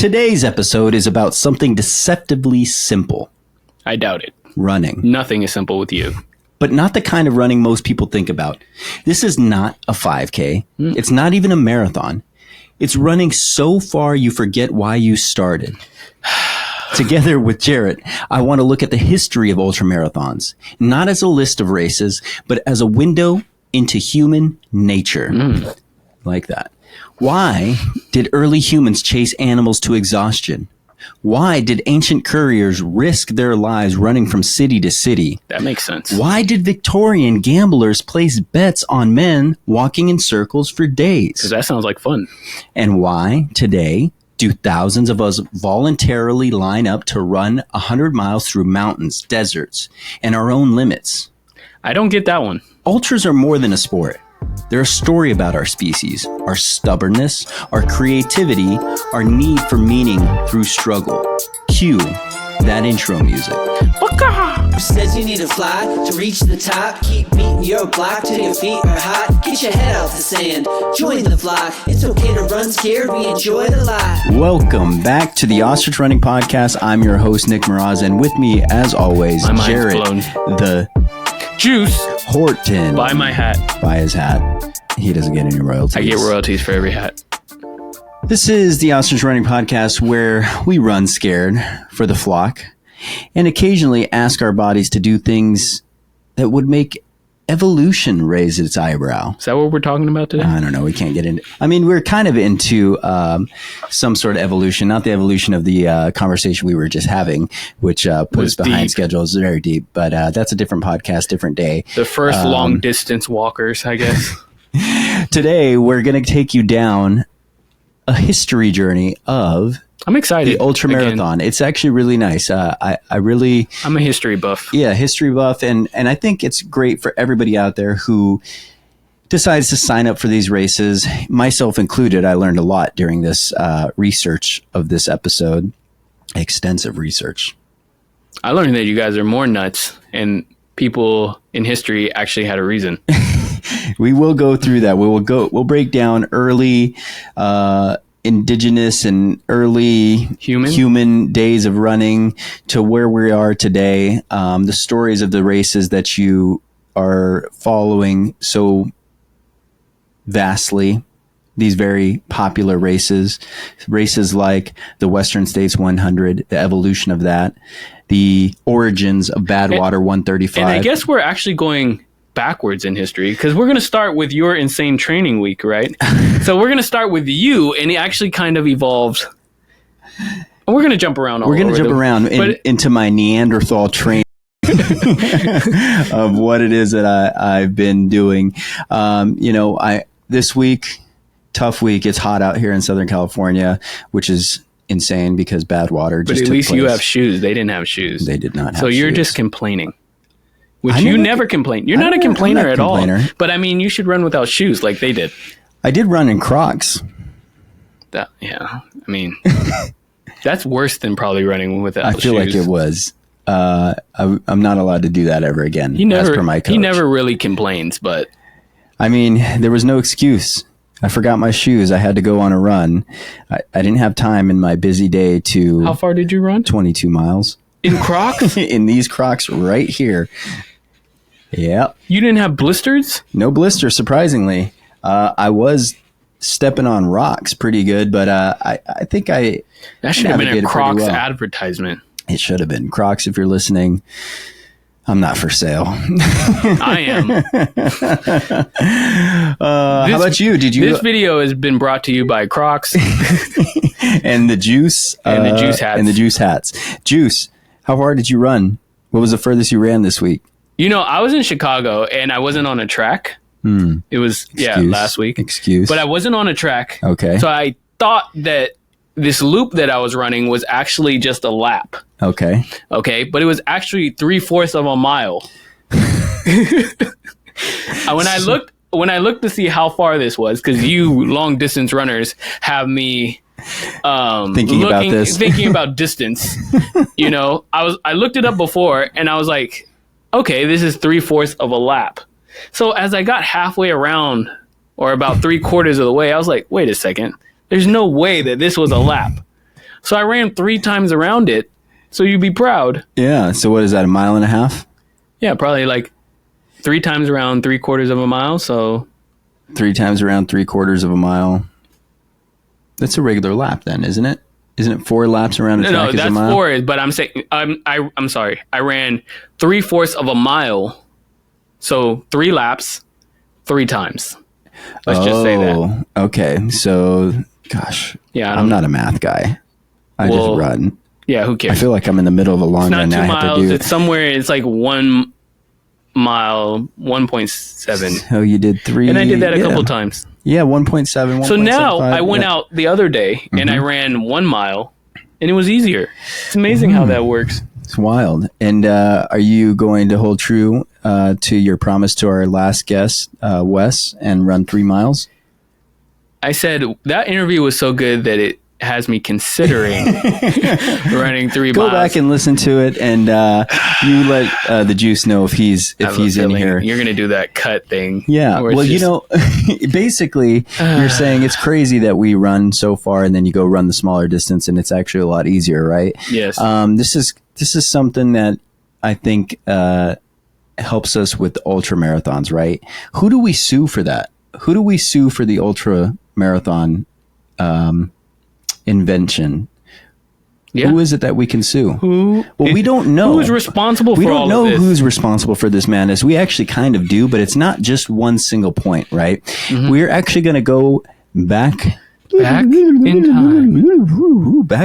Today's episode is about something deceptively simple. I doubt it. Running. Nothing is simple with you. But not the kind of running most people think about. This is not a 5K. It's not even a marathon. It's running so far you forget why you started. Together with Jarett, I want to look at the history of ultramarathons, not as a list of races, but as a window into human nature. Like that. Why did early humans chase animals to exhaustion? Why did ancient couriers risk their lives running from city to city? That makes sense. Why did Victorian gamblers place bets on men walking in circles for days? Because that sounds like fun. And why, today, do thousands of us voluntarily line up to run 100 miles through mountains, deserts, and our own limits? I don't get that one. Ultras are more than a sport. They're a story about our species, our stubbornness, our creativity, our need for meaning through struggle. Cue that intro music. Who says you need to fly to reach the top? Keep beating your block till your feet are hot. Get your head out the sand, join the flock. It's okay to run scared, we enjoy the lie. Welcome back to the Ostrich Running Podcast. I'm your host, Nick Miraz, and with me, as always, Jarett, the Juice Horton. Buy my hat. Buy his hat. He doesn't get any royalties. I get royalties for every hat. This is the Ostrich Running Podcast, where we run scared for the flock and occasionally ask our bodies to do things that would make evolution raise its eyebrow. Is that what we're talking about today? I don't know. We can't get into. I mean, we're kind of into some sort of evolution, not the evolution of the conversation we were just having, which put us behind schedule. It's very deep, but that's a different podcast, different day. The first long distance walkers, I guess. Today, we're going to take you down a history journey of. I'm excited. The ultramarathon. It's actually really nice. I'm a history buff. Yeah, history buff. And I think it's great for everybody out there who decides to sign up for these races, myself included. I learned a lot during this research of this episode, extensive research. I learned that you guys are more nuts and people in history actually had a reason. We will go through that. We'll break down early indigenous and early human days of running to where we are today. The stories of the races that you are following so vastly, these very popular races like the Western States 100, the evolution of that, the origins of Badwater 135. And I guess we're actually going backwards in history because we're going to start with your insane training week, right? So we're going to start with you, and it actually kind of evolved. And we're going to jump around. We're going to jump around into my Neanderthal training of what it is that I've been doing. This week, tough week. It's hot out here in Southern California, which is insane because Badwater just took place. But at least you have shoes. They didn't have shoes. They did not have shoes. So you're just complaining. Which you never complain. You're not a complainer at all. But I mean, you should run without shoes like they did. I did run in Crocs. I mean, that's worse than probably running without shoes. I feel like it was. I'm not allowed to do that ever again. As per my coach. He never really complains, but I mean, there was no excuse. I forgot my shoes. I had to go on a run. I didn't have time in my busy day to. How far did you run? 22 miles. In Crocs? In these Crocs right here. Yep. You didn't have blisters? No blisters, surprisingly. I was stepping on rocks pretty good, but I think I that should have been a Crocs advertisement. It should have been. Crocs, if you're listening, I'm not for sale. I am. How about you? This video has been brought to you by Crocs and the Juice and the Juice hats. And the Juice hats. Juice, how far did you run? What was the furthest you ran this week? I was in Chicago and I wasn't on a track. It was last week. But I wasn't on a track. Okay. So I thought that this loop that I was running was actually just a lap. Okay. But it was actually 3/4 of a mile. When I looked to see how far this was, because you long distance runners have me thinking about distance. I looked it up before and I was like, okay, this is 3/4 of a lap. So as I got halfway around, or about 3/4 of the way, I was like, wait a second, there's no way that this was a lap. So I ran 3 times around it. So you'd be proud. Yeah. So what is that, a mile and a half? Yeah, probably like 3 times around 3/4 of a mile. So 3 times around 3/4 of a mile. That's a regular lap then, isn't it? Isn't it 4 laps around a track is a mile? No, that's 4. But I'm saying, I'm sorry. I ran 3/4 of a mile. So 3 laps, 3 times. Let's just say that. Okay. So, gosh. Yeah, I'm not a math guy. I just run. Yeah, who cares? I feel like I'm in the middle of a long run now. It's not 2 miles. It's somewhere. It's like 1 mile, 1.7. Oh, you did 3. And I did that a couple times. Yeah, 1.7. So now I went out the other day and I ran 1 mile, and it was easier. It's amazing how that works. It's wild. And are you going to hold true to your promise to our last guest, Wes, and run 3 miles? I said that interview was so good that it has me considering running 3 miles. Go back and listen to it, and you let the Juice know if he's in here. You're going to do that cut thing. Yeah. Well, basically, you're saying it's crazy that we run so far, and then you go run the smaller distance, and it's actually a lot easier, right? Yes. This is something that I think helps us with ultra marathons, right? Who do we sue for that? Who do we sue for the ultra marathon invention? Yeah. Who is it that we can sue? We don't know. Who's responsible for all of this? We don't know who's responsible for this madness. We actually kind of do, but it's not just one single point, right? Mm-hmm. We're actually going to go back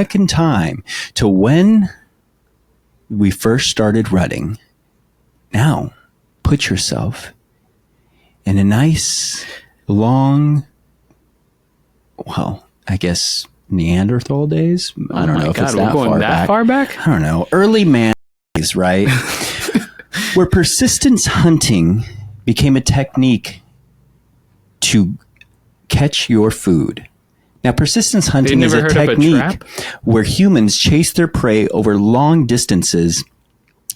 in time to when we first started running. Now, put yourself in a nice, long, well, I guess Neanderthal days. I don't know if it's that far back. I don't know. Early man days, right? Where persistence hunting became a technique to catch your food. Now, persistence hunting is a technique where humans chase their prey over long distances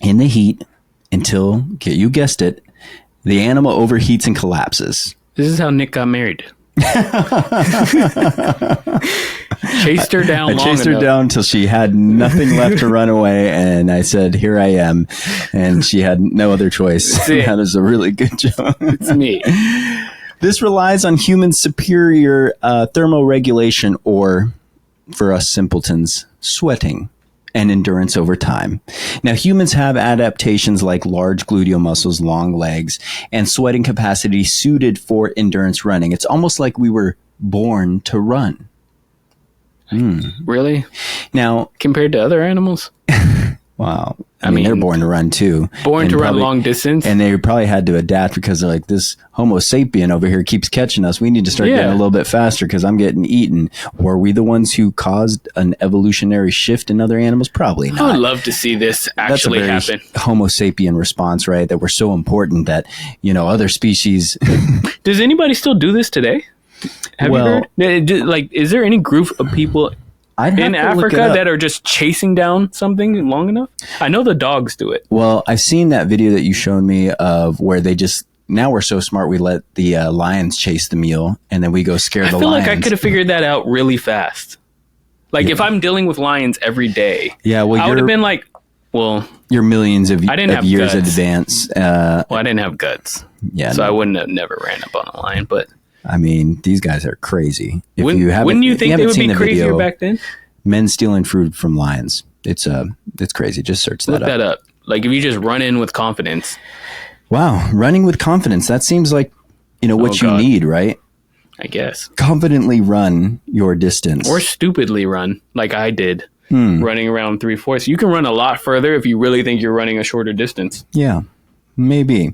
in the heat until, you guessed it, the animal overheats and collapses. This is how Nick got married. Chased her down long enough. I chased her down till she had nothing left to run away, and I said, here I am. And she had no other choice. That is a really good job. It's me. This relies on human superior thermoregulation, or, for us simpletons, sweating and endurance over time. Now, humans have adaptations like large gluteal muscles, long legs, and sweating capacity suited for endurance running. It's almost like we were born to run. Really? Now, compared to other animals? Wow. I mean, they're born to run too. Born to run long distance. And they probably had to adapt because they're like, this Homo sapien over here keeps catching us. We need to start getting a little bit faster because I'm getting eaten. Were we the ones who caused an evolutionary shift in other animals? Probably not. I would love to see this actually happen. Homo sapien response, right? That we're so important that, other species. Does anybody still do this today? Have you heard? Like, is there any group of people in Africa that are just chasing down something long enough? I know the dogs do it. Well, I've seen that video that you showed me of where they just, now we're so smart, we let the lions chase the meal, and then we go scare the lions. I feel like I could have figured that out really fast. Like, if I'm dealing with lions every day, I would have been like, well, you're millions of years in advance. I didn't have guts. Yeah. So I wouldn't have never ran up on a lion, but I mean, these guys are crazy. Wouldn't you think they would be crazier back then? Men stealing food from lions. It's crazy. Just search that up. Look that up. Like, if you just run in with confidence. Wow. Running with confidence. That seems like, what you need, right? I guess. Confidently run your distance. Or stupidly run, like I did, running around 3/4. You can run a lot further if you really think you're running a shorter distance. Yeah. Maybe.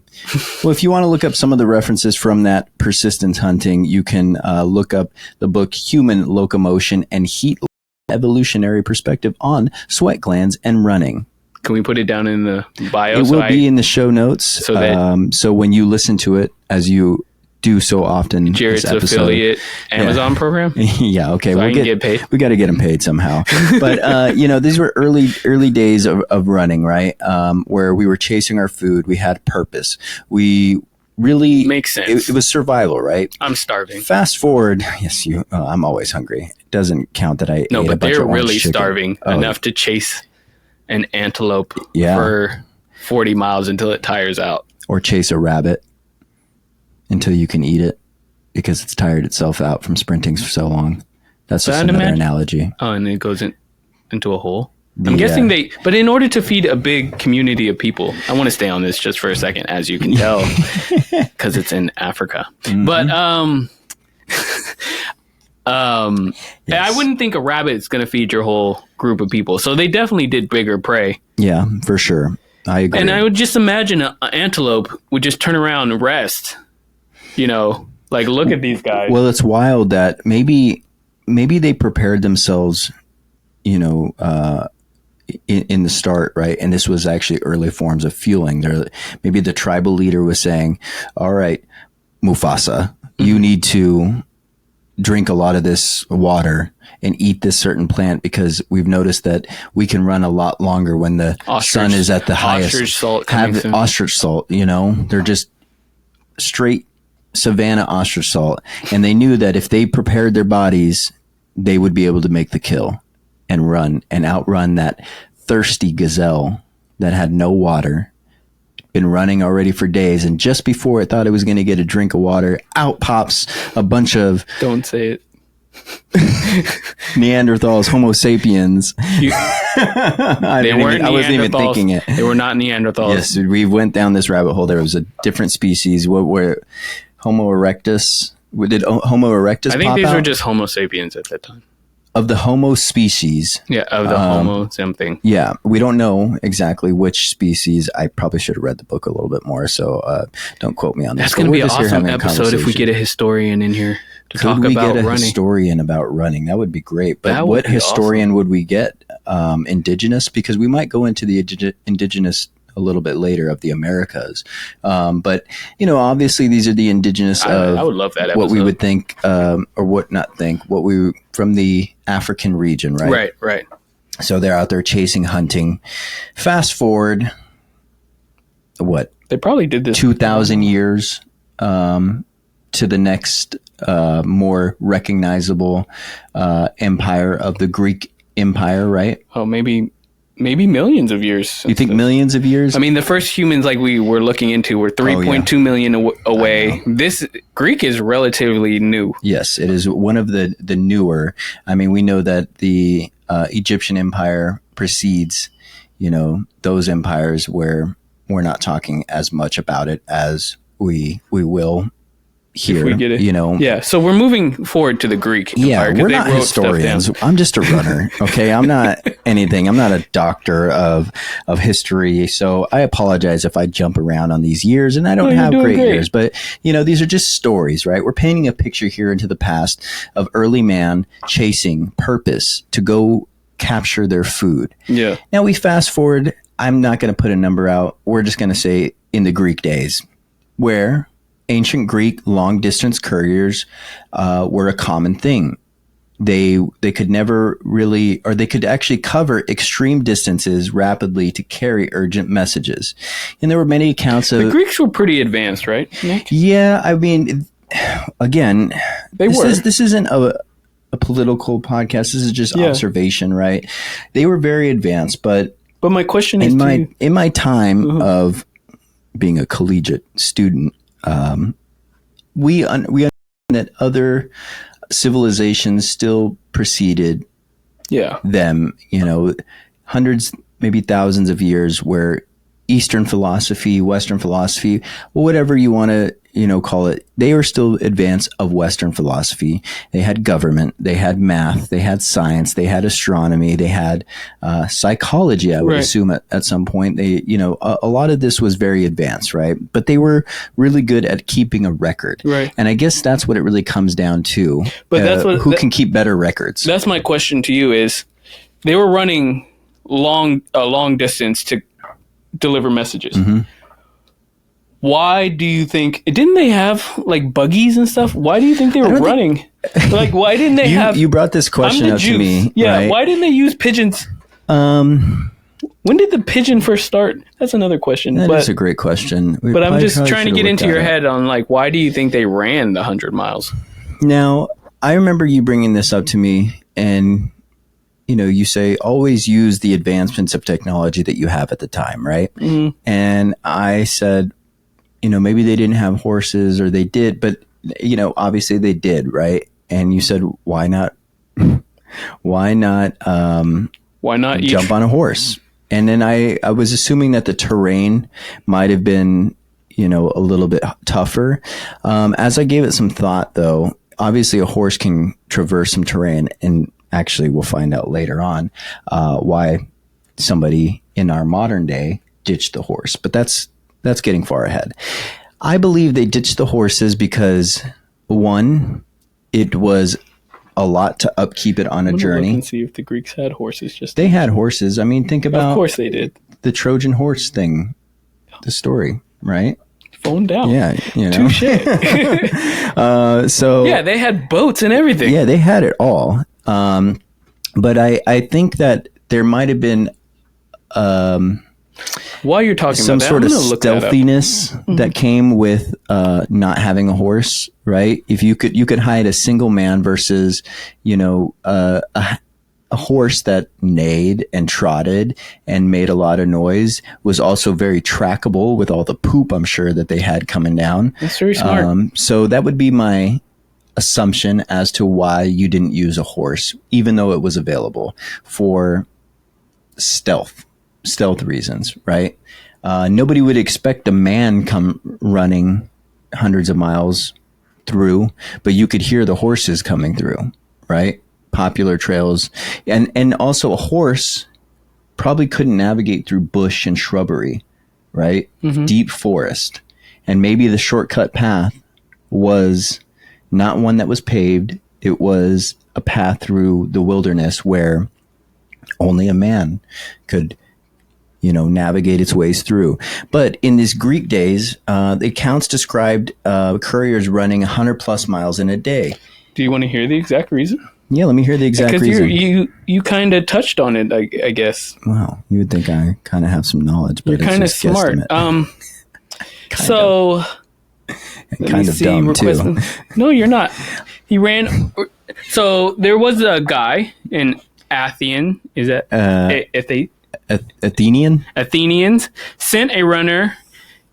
Well, if you want to look up some of the references from that persistence hunting, you can look up the book Human Locomotion and Heat Evolutionary Perspective on Sweat Glands and Running. Can we put it down in the bio? It will be in the show notes. So when you listen to it, as you do so often, Jarett's affiliate Amazon program. Yeah. Okay. So I can get paid. We got to get him paid somehow. But these were early days of running, right? Where we were chasing our food. We had purpose. We really Makes sense. It was survival, right? I'm starving. Fast forward, yes, I'm always hungry. It doesn't count that I ate a bunch they're of orange really chicken. starving Oh, enough to chase an antelope Yeah. for 40 miles until it tires out. or chase a rabbit until you can eat it because it's tired itself out from sprinting for so long. That's just another analogy. Oh, and it goes into a hole. I'm guessing but in order to feed a big community of people, I want to stay on this just for a second, as you can tell, because it's in Africa. Mm-hmm. But Yes. I wouldn't think a rabbit is going to feed your whole group of people. So they definitely did bigger prey. Yeah, for sure. I agree. And I would just imagine an antelope would just turn around and rest. Like, look at these guys. Well, it's wild that maybe they prepared themselves, in the start, right? And this was actually early forms of fueling. Maybe the tribal leader was saying, all right, Mufasa, you need to drink a lot of this water and eat this certain plant because we've noticed that we can run a lot longer when the sun is at the highest. Ostrich salt. Have ostrich salt, they're just straight savanna ostrich salt. And they knew that if they prepared their bodies, they would be able to make the kill and run and outrun that thirsty gazelle that had no water, been running already for days. And just before it thought it was going to get a drink of water, out pops a bunch of Don't say it. Neanderthals, Homo sapiens. I wasn't even thinking it. They were not Neanderthals. Yes, we went down this rabbit hole. There was a different species. What were Homo erectus? Did Homo erectus? I think these were just Homo sapiens at that time. Of the Homo species. Yeah, of the Homo something. Yeah, we don't know exactly which species. I probably should have read the book a little bit more, so don't quote me on this. That's going to be an awesome episode if we get a historian in here to talk about running. Could we get a historian about running? That would be great. But what historian would we get? Indigenous? Because we might go into the indigenous a little bit later of the Americas. But, obviously these are the indigenous of I would love that episode. What we would think, or what not think, what we from the African region, right? Right. So they're out there chasing, hunting. Fast forward, what? They probably did this 2,000 years to the next more recognizable empire of the Greek Empire, right? Oh, maybe millions of years. You think millions of years? I mean, the first humans like we were looking into were 3.2 million away. This Greek is relatively new. Yes, it is one of the newer. I mean, we know that the Egyptian Empire precedes, those empires where we're not talking as much about it as we will here, if we get it. Yeah, so we're moving forward to the Greek Empire. Yeah, we're not historians. I'm just a runner. Okay, I'm not anything. I'm not a doctor of history. So I apologize if I jump around on these years, and I don't have great years. But these are just stories, right? We're painting a picture here into the past of early man chasing purpose to go capture their food. Yeah. Now we fast forward. I'm not going to put a number out. We're just going to say in the Greek days, where ancient Greek long-distance couriers were a common thing. They could never really, or they could actually cover extreme distances rapidly to carry urgent messages. And there were many accounts of... The Greeks were pretty advanced, right, Nick? Yeah, I mean, again, this isn't a political podcast. This is just observation, right? They were very advanced, but my question is... In my time of being a collegiate student, we understand that other civilizations still preceded them, hundreds, maybe thousands of years, where Eastern philosophy, Western philosophy, whatever you want to, call it, they were still advanced of Western philosophy. They had government, they had math, they had science, they had astronomy, they had psychology, I would assume at some point. They, a lot of this was very advanced, right? But they were really good at keeping a record. Right. And I guess that's what it really comes down to. But that's who can keep better records. That's my question to you is, they were running a long distance to deliver messages. Mm-hmm. Why do you think, didn't they have like buggies and stuff? Why do you think they were running? Like, why didn't they have... You brought this question up to me. Yeah, right? why didn't they use pigeons? When did the pigeon first start? That's another question. That is a great question. But I'm just trying to get into your head on like, why do you think they ran the 100 miles? Now, I remember you bringing this up to me, and you say always use the advancements of technology that you have at the time, right? Mm-hmm. And I said, maybe they didn't have horses, or they did, but obviously they did, right? And you said, why not? Why not jump on a horse? And then I was assuming that the terrain might have been, a little bit tougher. As I gave it some thought, though, obviously a horse can traverse some terrain, and actually we'll find out later on why somebody in our modern day ditched the horse. But that's getting far ahead. I believe they ditched the horses because, one, it was a lot to upkeep it on a journey. And see if the Greeks had horses. They had horses. I mean, think about... Of course they did. The Trojan horse thing, the story, right? Phone down. Yeah, Touche. So... Yeah, they had boats and everything. Yeah, they had it all. But I think that there might have been... While you're talking some about sort of stealthiness that came with not having a horse, right? If you could hide a single man versus a horse that neighed and trotted and made a lot of noise, was also very trackable with all the poop, I'm sure, that they had coming down. That's very smart. So that would be my assumption as to why you didn't use a horse, even though it was available for stealth reasons, right? Nobody would expect a man come running hundreds of miles through, but you could hear the horses coming through, right? Popular trails. And also a horse probably couldn't navigate through bush and shrubbery, right? Mm-hmm. Deep forest. And maybe the shortcut path was not one that was paved. It was a path through the wilderness where only a man could navigate its ways through. But in these Greek days, the accounts described couriers running 100 plus miles in a day. Do you want to hear the exact reason? Yeah, let me hear the exact reason. Because you kind of touched on it, I guess. Well, you would think I kind of have some knowledge, but you're kind of smart. So, kind of dumb too. No, you're not. He ran. So there was a guy in Athens. Is that Athenians sent a runner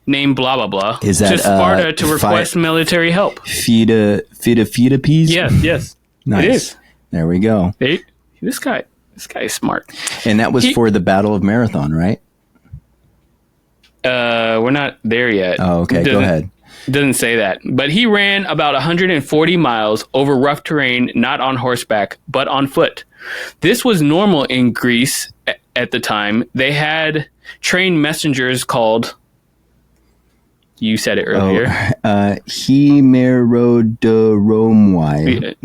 named blah blah blah to Sparta to request military help. Phidippes? Yes. Nice. It is. There we go. This guy is smart. And that was for the Battle of Marathon, right? We're not there yet. Oh, okay. Go ahead. Doesn't say that. But he ran about 140 miles over rough terrain, not on horseback, but on foot. This was normal in Greece at the time. They had trained messengers called, you said it earlier. Hemerodoромoi.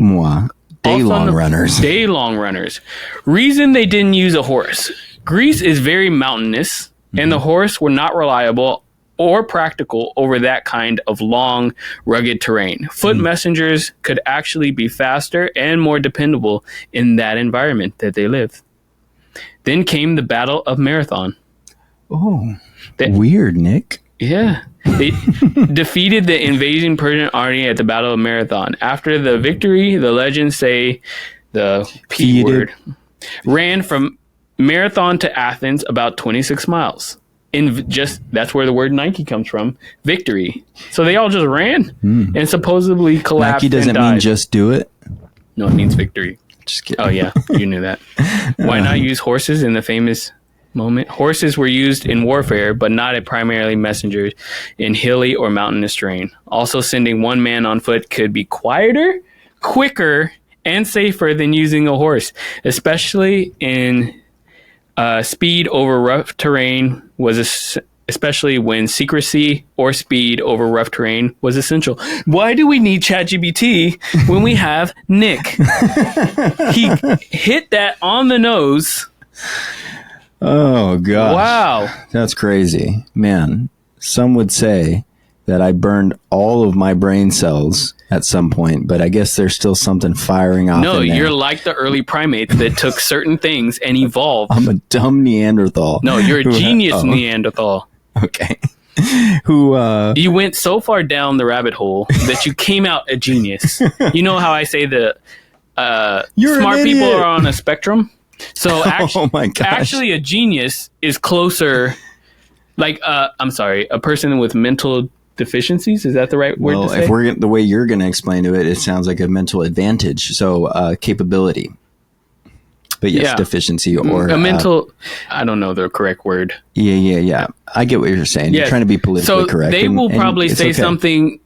Day-long runners. Day-long runners. Reason they didn't use a horse. Greece is very mountainous, and the horse were not reliable or practical over that kind of long, rugged terrain. Foot messengers could actually be faster and more dependable in that environment that they lived. Then came the Battle of Marathon. Oh, weird, Nick. Yeah. They defeated the invading Persian army at the Battle of Marathon. After the victory, the legends say the P word ran from Marathon to Athens about 26 miles. That's where the word Nike comes from. Victory. So they all just ran and supposedly collapsed. Nike doesn't mean just do it. No, it means victory. Just kidding. Oh yeah, you knew that. Why not use horses in the famous moment? Horses were used in warfare, but not as primarily messengers in hilly or mountainous terrain. Also, sending one man on foot could be quieter, quicker, and safer than using a horse, especially in speed over rough terrain especially when secrecy or speed over rough terrain was essential. Why do we need ChatGPT when we have Nick? He hit that on the nose. Oh, gosh. Wow. That's crazy. Man, some would say that I burned all of my brain cells at some point, but I guess there's still something firing off. No, you're like the early primates that took certain things and evolved. I'm a dumb Neanderthal. No, you're a genius Neanderthal. Okay. You went so far down the rabbit hole that you came out a genius. You know how I say that smart people are on a spectrum? So actually a genius is closer, like, I'm sorry, a person with mental deficiencies. Is that the right word to say? Well, if the way you're going to explain to it, it sounds like a mental advantage. So capability. But yes, deficiency or a mental. I don't know the correct word. Yeah. I get what you're saying. You're trying to be politically correct. So they will probably say something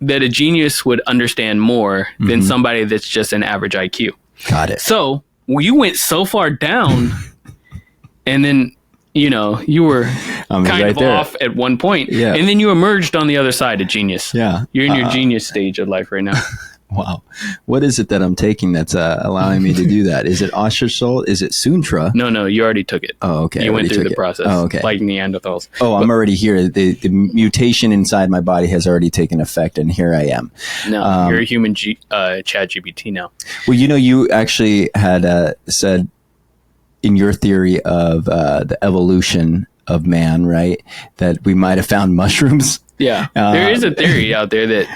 that a genius would understand more than somebody that's just an average IQ. Got it. So you went so far down, and then you were kind of off at one point, and then you emerged on the other side of genius. Yeah, you're in your genius stage of life right now. Wow. What is it that I'm taking that's allowing me to do that? Is it ostrich salt? Is it Suntra? No, you already took it. Oh, okay. You went through the process. Oh, okay. Like Neanderthals. Oh, I'm already here. The mutation inside my body has already taken effect, and here I am. No, you're a human ChatGPT now. Well, you actually had said in your theory of the evolution of man, right, that we might have found mushrooms. Yeah. There is a theory out there that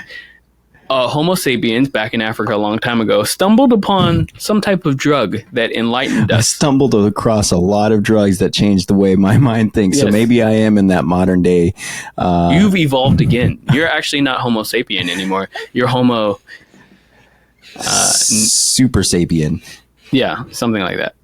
Homo sapiens back in Africa a long time ago stumbled upon some type of drug that enlightened us. I stumbled across a lot of drugs that changed the way my mind thinks. Yes. So maybe I am in that modern day. You've evolved again. You're actually not Homo sapien anymore. You're Homo... Super sapien. Yeah, something like that.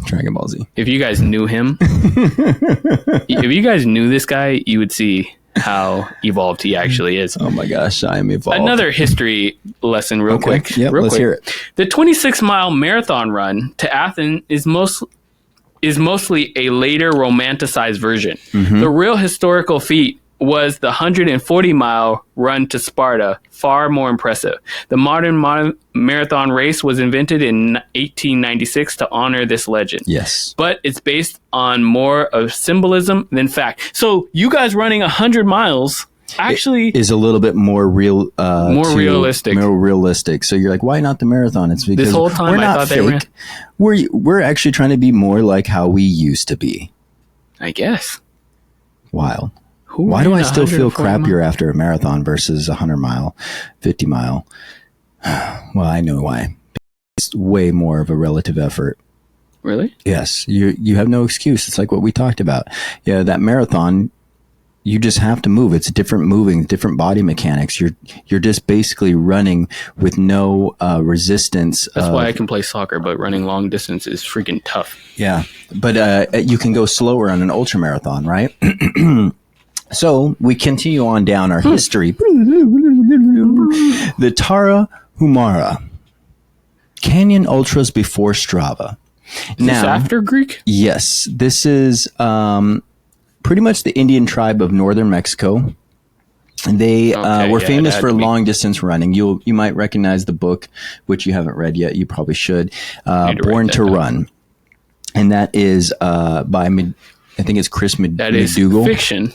Dragon Ball Z. If you guys knew him, if you guys knew this guy, you would see how evolved he actually is. Oh my gosh, I am evolved. Another history lesson real quick. Yeah, let's hear it. The 26-mile marathon run to Athens is mostly a later romanticized version. The real historical feat was the 140-mile run to Sparta, far more impressive. The modern marathon race was invented in 1896 to honor this legend. Yes. But it's based on more of symbolism than fact. So you guys running 100 miles actually is a little bit more realistic. More realistic. So you're like, why not the marathon? It's because this whole time we're not fake. We're actually trying to be more like how we used to be. I guess. Wild. Why do I still feel crappier after a marathon versus a 100-mile, 50-mile? Well, I know why. It's way more of a relative effort. Really? Yes. You have no excuse. It's like what we talked about. Yeah, that marathon, you just have to move. It's different moving, different body mechanics. You're just basically running with no resistance. That's why I can play soccer, but running long distance is freaking tough. Yeah. But you can go slower on an ultramarathon, right? So we continue on down our history. The Tarahumara Canyon Ultras before Strava. Is this after Greek? Yes. This is pretty much the Indian tribe of northern Mexico. They were famous for long distance running. You might recognize the book, which you haven't read yet. You probably should. Born to Run. And that is by, I think it's Chris McDougall. That is fiction.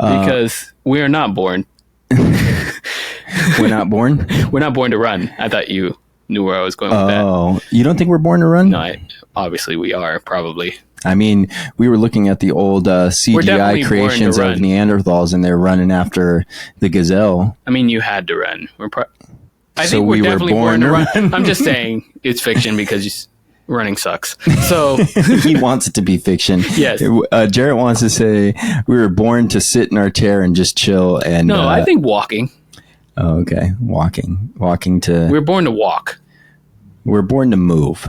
Because we are not born. We're not born? We're not born to run. I thought you knew where I was going with that. Oh, you don't think we're born to run? No, obviously we are, probably. I mean, we were looking at the old CGI creations of Neanderthals, and they're running after the gazelle. I mean, you had to run. I think we're definitely born to run. I'm just saying it's fiction because running sucks. So he wants it to be fiction. Yes. Jarett wants to say we were born to sit in our chair and just chill. And no, I think walking. Oh, okay. Walking to. We're born to walk. We're born to move.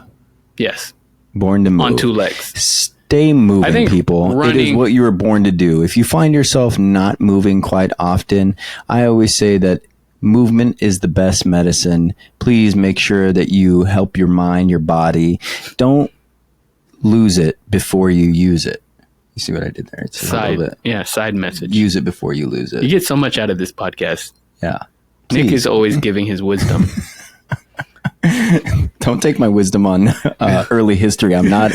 Yes. Born to move. On two legs. Stay moving, people. It is what you were born to do. If you find yourself not moving quite often, I always say that movement is the best medicine. Please make sure that you help your mind, your body. Don't lose it before you use it. You see what I did there? It's side message. Use it before you lose it. You get so much out of this podcast. Yeah. Nick is always giving his wisdom. Don't take my wisdom on early history. I'm not.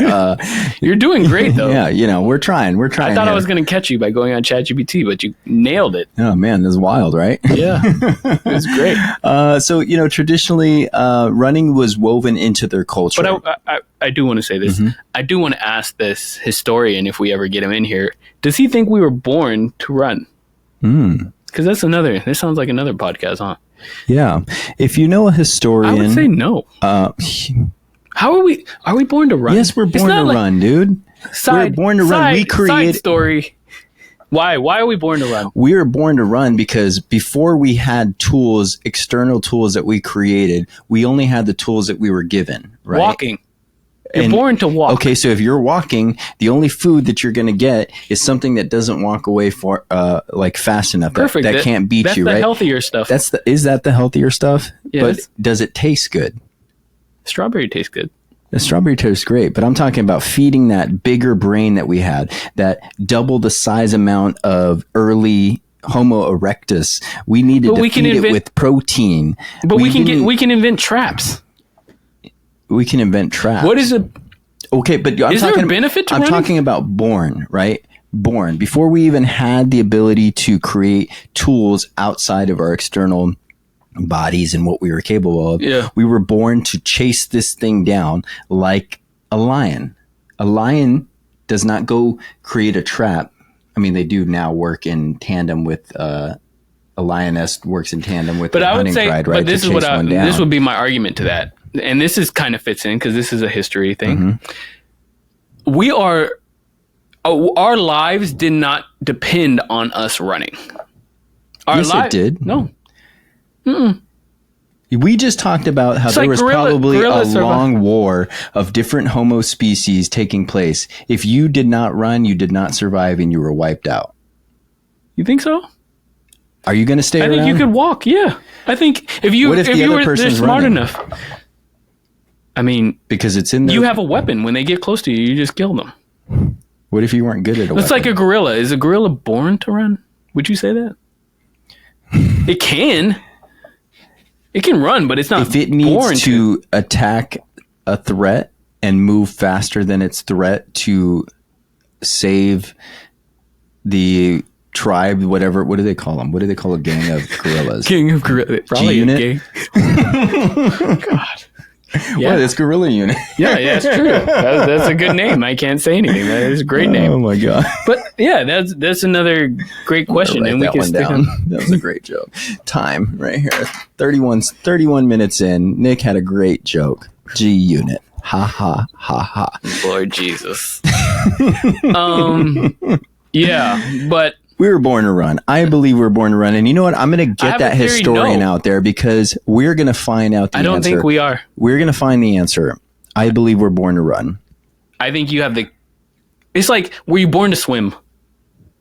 You're doing great, though. Yeah, we're trying. I thought I was going to catch you by going on ChatGPT, but you nailed it. Oh, man, this is wild, right? Yeah, it was great. So, traditionally, running was woven into their culture. But I do want to say this. Mm-hmm. I do want to ask this historian, if we ever get him in here, does he think we were born to run? Because this sounds like another podcast, huh? Yeah. If you know a historian, I would say no. How are we born to run? Yes, we're born to run, dude. We're born to run. We create side story. Why are we born to run? We were born to run because before we had tools, external tools that we created, we only had the tools that we were given, right? Walking. You're born to walk. Okay, so if you're walking, the only food that you're going to get is something that doesn't walk away for fast enough. Perfect. That can't beat you, right? That's the healthier stuff. Is that the healthier stuff? Yes. But does it taste good? Strawberry tastes good. The strawberry tastes great, but I'm talking about feeding that bigger brain that we had, that double the size amount of early Homo erectus. We needed to feed it with protein. But we can invent traps. We can invent traps. What is it? Okay, but is there a benefit to running? I'm talking about born, right? Born. Before we even had the ability to create tools outside of our external bodies and what we were capable of, we were born to chase this thing down like a lion. A lion does not go create a trap. I mean, they do now work in tandem with a lioness works in tandem with a hunting pride, right? But this would be my argument to that. And this is kind of fits in because this is a history thing. Mm-hmm. Our lives did not depend on us running. It did. No. Mm-mm. We just talked about how there was probably a long war of different Homo species taking place. If you did not run, you did not survive and you were wiped out. You think so? Are you going to stay around? I think you could walk. Yeah. I think if you were smart enough. I mean, because it's in there. You have a weapon. When they get close to you, you just kill them. What if you weren't good at a weapon? It's like a gorilla. Is a gorilla born to run? Would you say that? It can. It can run, but it's not. If it needs to attack a threat and move faster than its threat to save the tribe, whatever. What do they call them? What do they call a gang of gorillas? Gang of gorillas. Probably G-Unit. God. Yeah, well, it's Gorilla Unit. Yeah, it's true. That's a good name. I can't say anything. That is a great name. Oh my god! But yeah, that's another great question, and we can stick on. That was a great joke. Time right here. 31 minutes in. Nick had a great joke. G-Unit. Ha ha ha ha. Lord Jesus. Yeah, but. We were born to run. I believe we were born to run. And you know what? I'm going to get that historian out there because we're going to find out the answer. I don't think we are. We're going to find the answer. I believe we're born to run. I think you have it's like, were you born to swim?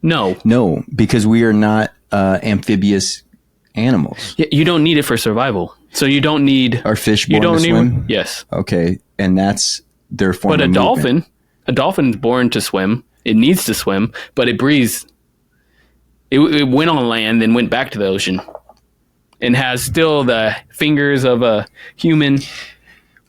No. No, because we are not amphibious animals. Yeah, you don't need it for survival. So you don't need... Are fish born to swim? Yes. Okay. And that's their form of movement. But a dolphin's born to swim. It needs to swim, but it breathes... It went on land, then went back to the ocean, and has still the fingers of a human.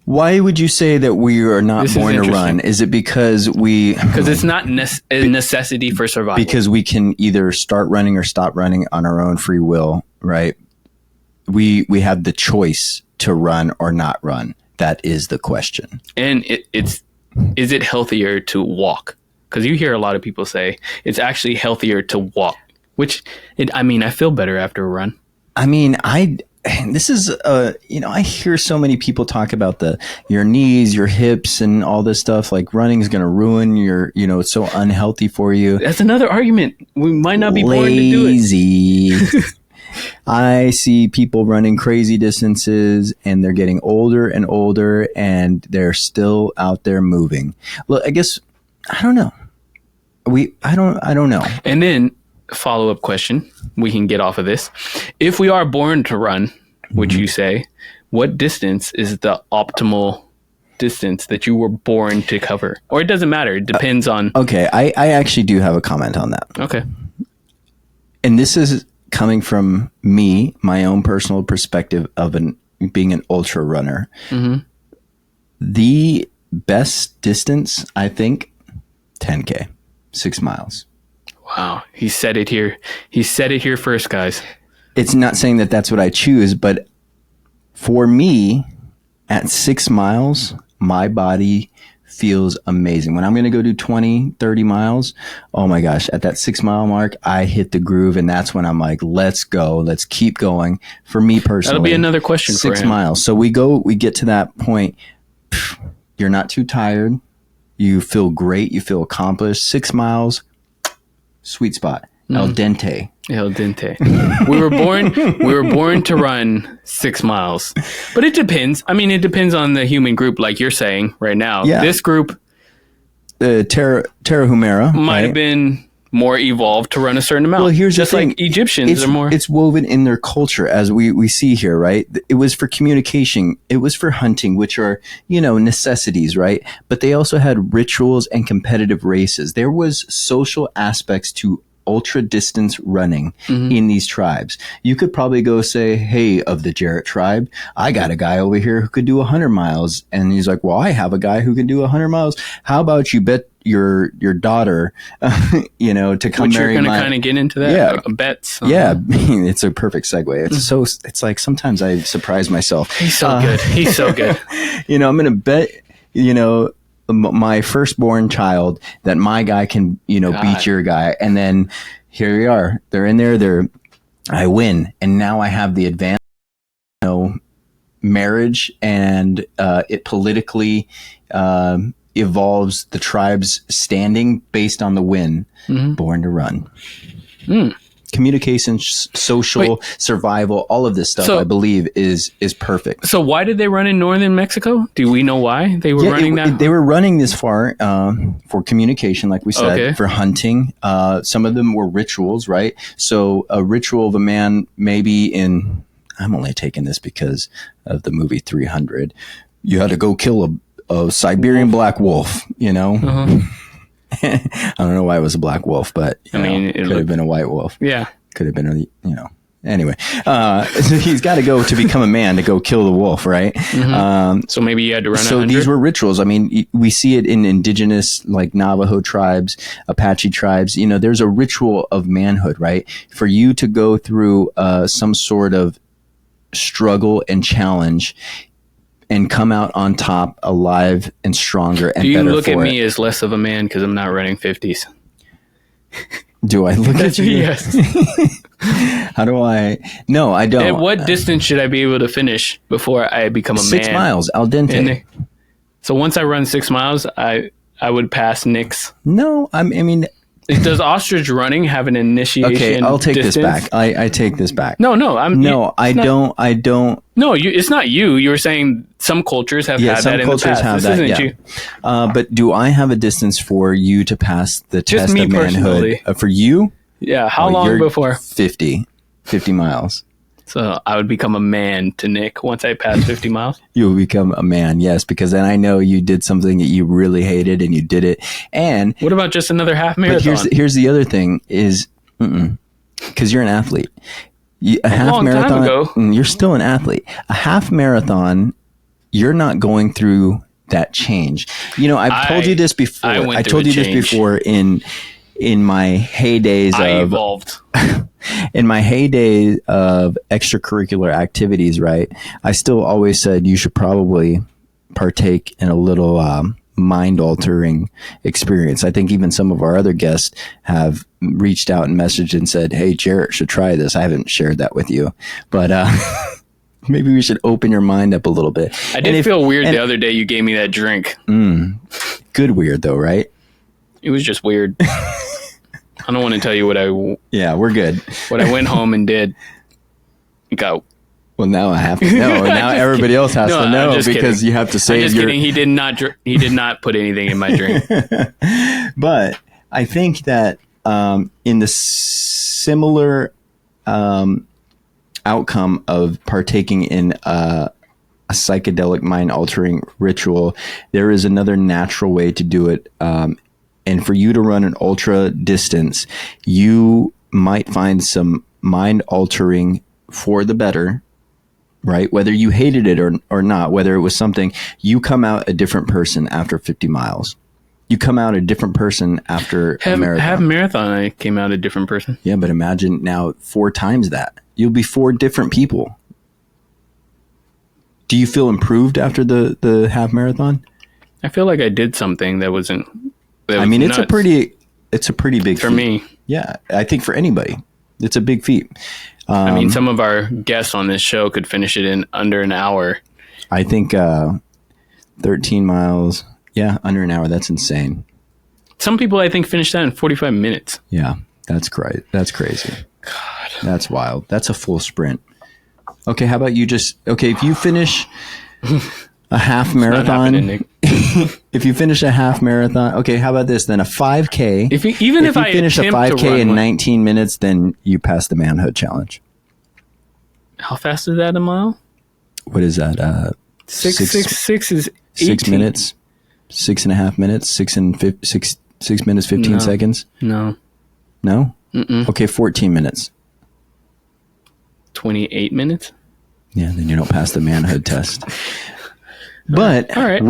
Why would you say that we are not born to run? Is it because Because it's not a necessity for survival. Because we can either start running or stop running on our own free will, right? We have the choice to run or not run. That is the question. And is it healthier to walk? Because you hear a lot of people say it's actually healthier to walk. I feel better after a run. I mean, I hear so many people talk about your knees, your hips, and all this stuff. Like running is going to ruin it's so unhealthy for you. That's another argument. We might not be born to do it. I see people running crazy distances and they're getting older and older and they're still out there moving. Look, I guess, I don't know. I don't know. And then, follow-up question, we can get off of this. If we are born to run, would you say, what distance is the optimal distance that you were born to cover? Or it doesn't matter. It depends on... Okay, I actually do have a comment on that. Okay. And this is coming from me, my own personal perspective of an being an ultra runner. The best distance, I think, 10K, 6 miles. Wow. He said it here. He said it here first, guys. It's not saying that that's what I choose, but for me, at 6 miles, my body feels amazing. When I'm going to go do 20, 30 miles, oh my gosh, at that 6 mile mark, I hit the groove. And that's when I'm like, let's go. Let's keep going. For me personally, that'll be another question for him. 6 miles. So we get to that point. You're not too tired. You feel great. You feel accomplished. 6 miles, sweet spot. Al dente. El dente. We were born to run 6 miles. But it depends. I mean, it depends on the human group, like you're saying right now. Yeah. This group, Tarahumara, might have been more evolved to run a certain amount. Well, here's just the thing. Like Egyptians are more. It's woven in their culture, as we see here, right? It was for communication. It was for hunting, which are, necessities, right? But they also had rituals and competitive races. There was social aspects to ultra distance running in these tribes. You could probably go say, hey, of the Jarett tribe, I got a guy over here who could do 100 miles. And he's like, well, I have a guy who can do 100 miles. How about you bet your daughter, to come Which marry you're going to kind of get into that. Yeah. Bets. Yeah. It's a perfect segue. It's like sometimes I surprise myself. He's so good. He's so good. I'm going to bet, my firstborn child that my guy can, beat your guy. And then here we are. They're in there. I win. And now I have the advantage, marriage, and it politically evolves the tribe's standing based on the win. Born to run. Communication, social, survival, all of this stuff, I believe, is perfect. So why did they run in northern Mexico? Do we know why they were running that? They were running this far for communication, like we said, for hunting. Some of them were rituals, right? So a ritual of a man, maybe I'm only taking this because of the movie 300. You had to go kill a Siberian black wolf, I don't know why it was a black wolf, but it could have been a white wolf. Yeah. Could have been, anyway. So he's got to go to become a man to go kill the wolf, right? So maybe you had to run 100? So these were rituals. I mean, we see it in indigenous, like Navajo tribes, Apache tribes. There's a ritual of manhood, right? For you to go through some sort of struggle and challenge and come out on top, alive and stronger and better. Do you look at me as less of a man because I'm not running 50s? Do I look at you? Yes. How do I? No, I don't. At what distance should I be able to finish before I become a 6 man? 6 miles, al dente. So once I run 6 miles, I would pass Nick's. No, I mean... Does Ostrich Running have an initiation? Okay, I'll take distance? this back. I take this back. No, I don't. No, it's not you. You were saying some cultures have had that in the past. Have this that, isn't you. You. But do I have a distance for you to pass the Just test me of manhood? personally. For you? Yeah. How long before? 50 miles. So I would become a man to Nick once I pass 50 miles? You will become a man, yes, because then I know you did something that you really hated and you did it. And what about just another half marathon? But here's the other thing is, because you're an athlete. A half marathon, time ago. You're still an athlete. A half marathon, you're not going through that change. I've told you this before. I told you this before in my heydays of evolved. In my heyday of extracurricular activities, right? I still always said you should probably partake in a little mind-altering experience. I think even some of our other guests have reached out and messaged and said, hey, Jarett should try this. I haven't shared that with you, but maybe we should open your mind up a little bit. I did feel weird the other day you gave me that drink. Good weird, though, right? It was just weird. I don't want to tell you what Yeah, we're good. What I went home and did. Go. Well, now I have to know. Now everybody else has to know because kidding. You have to say. I'm just kidding. He did not put anything in my drink. But I think that in the similar outcome of partaking in a psychedelic mind-altering ritual, there is another natural way to do it. And for you to run an ultra distance, you might find some mind altering for the better right? Whether you hated it or not, whether it was something, you come out a different person after 50 miles. You come out a different person after a marathon. Half marathon, I came out a different person. Yeah, but imagine now 4 times that. You'll be 4 different people. Do you feel improved after the half marathon? I feel like I did something that wasn't. I mean, it's a pretty big for feat. Me. Yeah, I think for anybody, it's a big feat. I mean, some of our guests on this show could finish it in under an hour. I think 13 miles. Yeah, under an hour. That's insane. Some people, I think, finish that in 45 minutes. Yeah, that's great. That's crazy. God. That's wild. That's a full sprint. Okay, how about you if you finish a half marathon. If you finish a half marathon, okay, how about this then? A 5K. If you finish a 5K in 19 minutes, then you pass the manhood challenge. How fast is that a mile? What is that? 6 is 18. 6 minutes. 6.5 minutes. 6 minutes 15 seconds. No. Mm-mm. Okay, 14 minutes. 28 minutes. Yeah, then you don't pass the manhood test. But all right.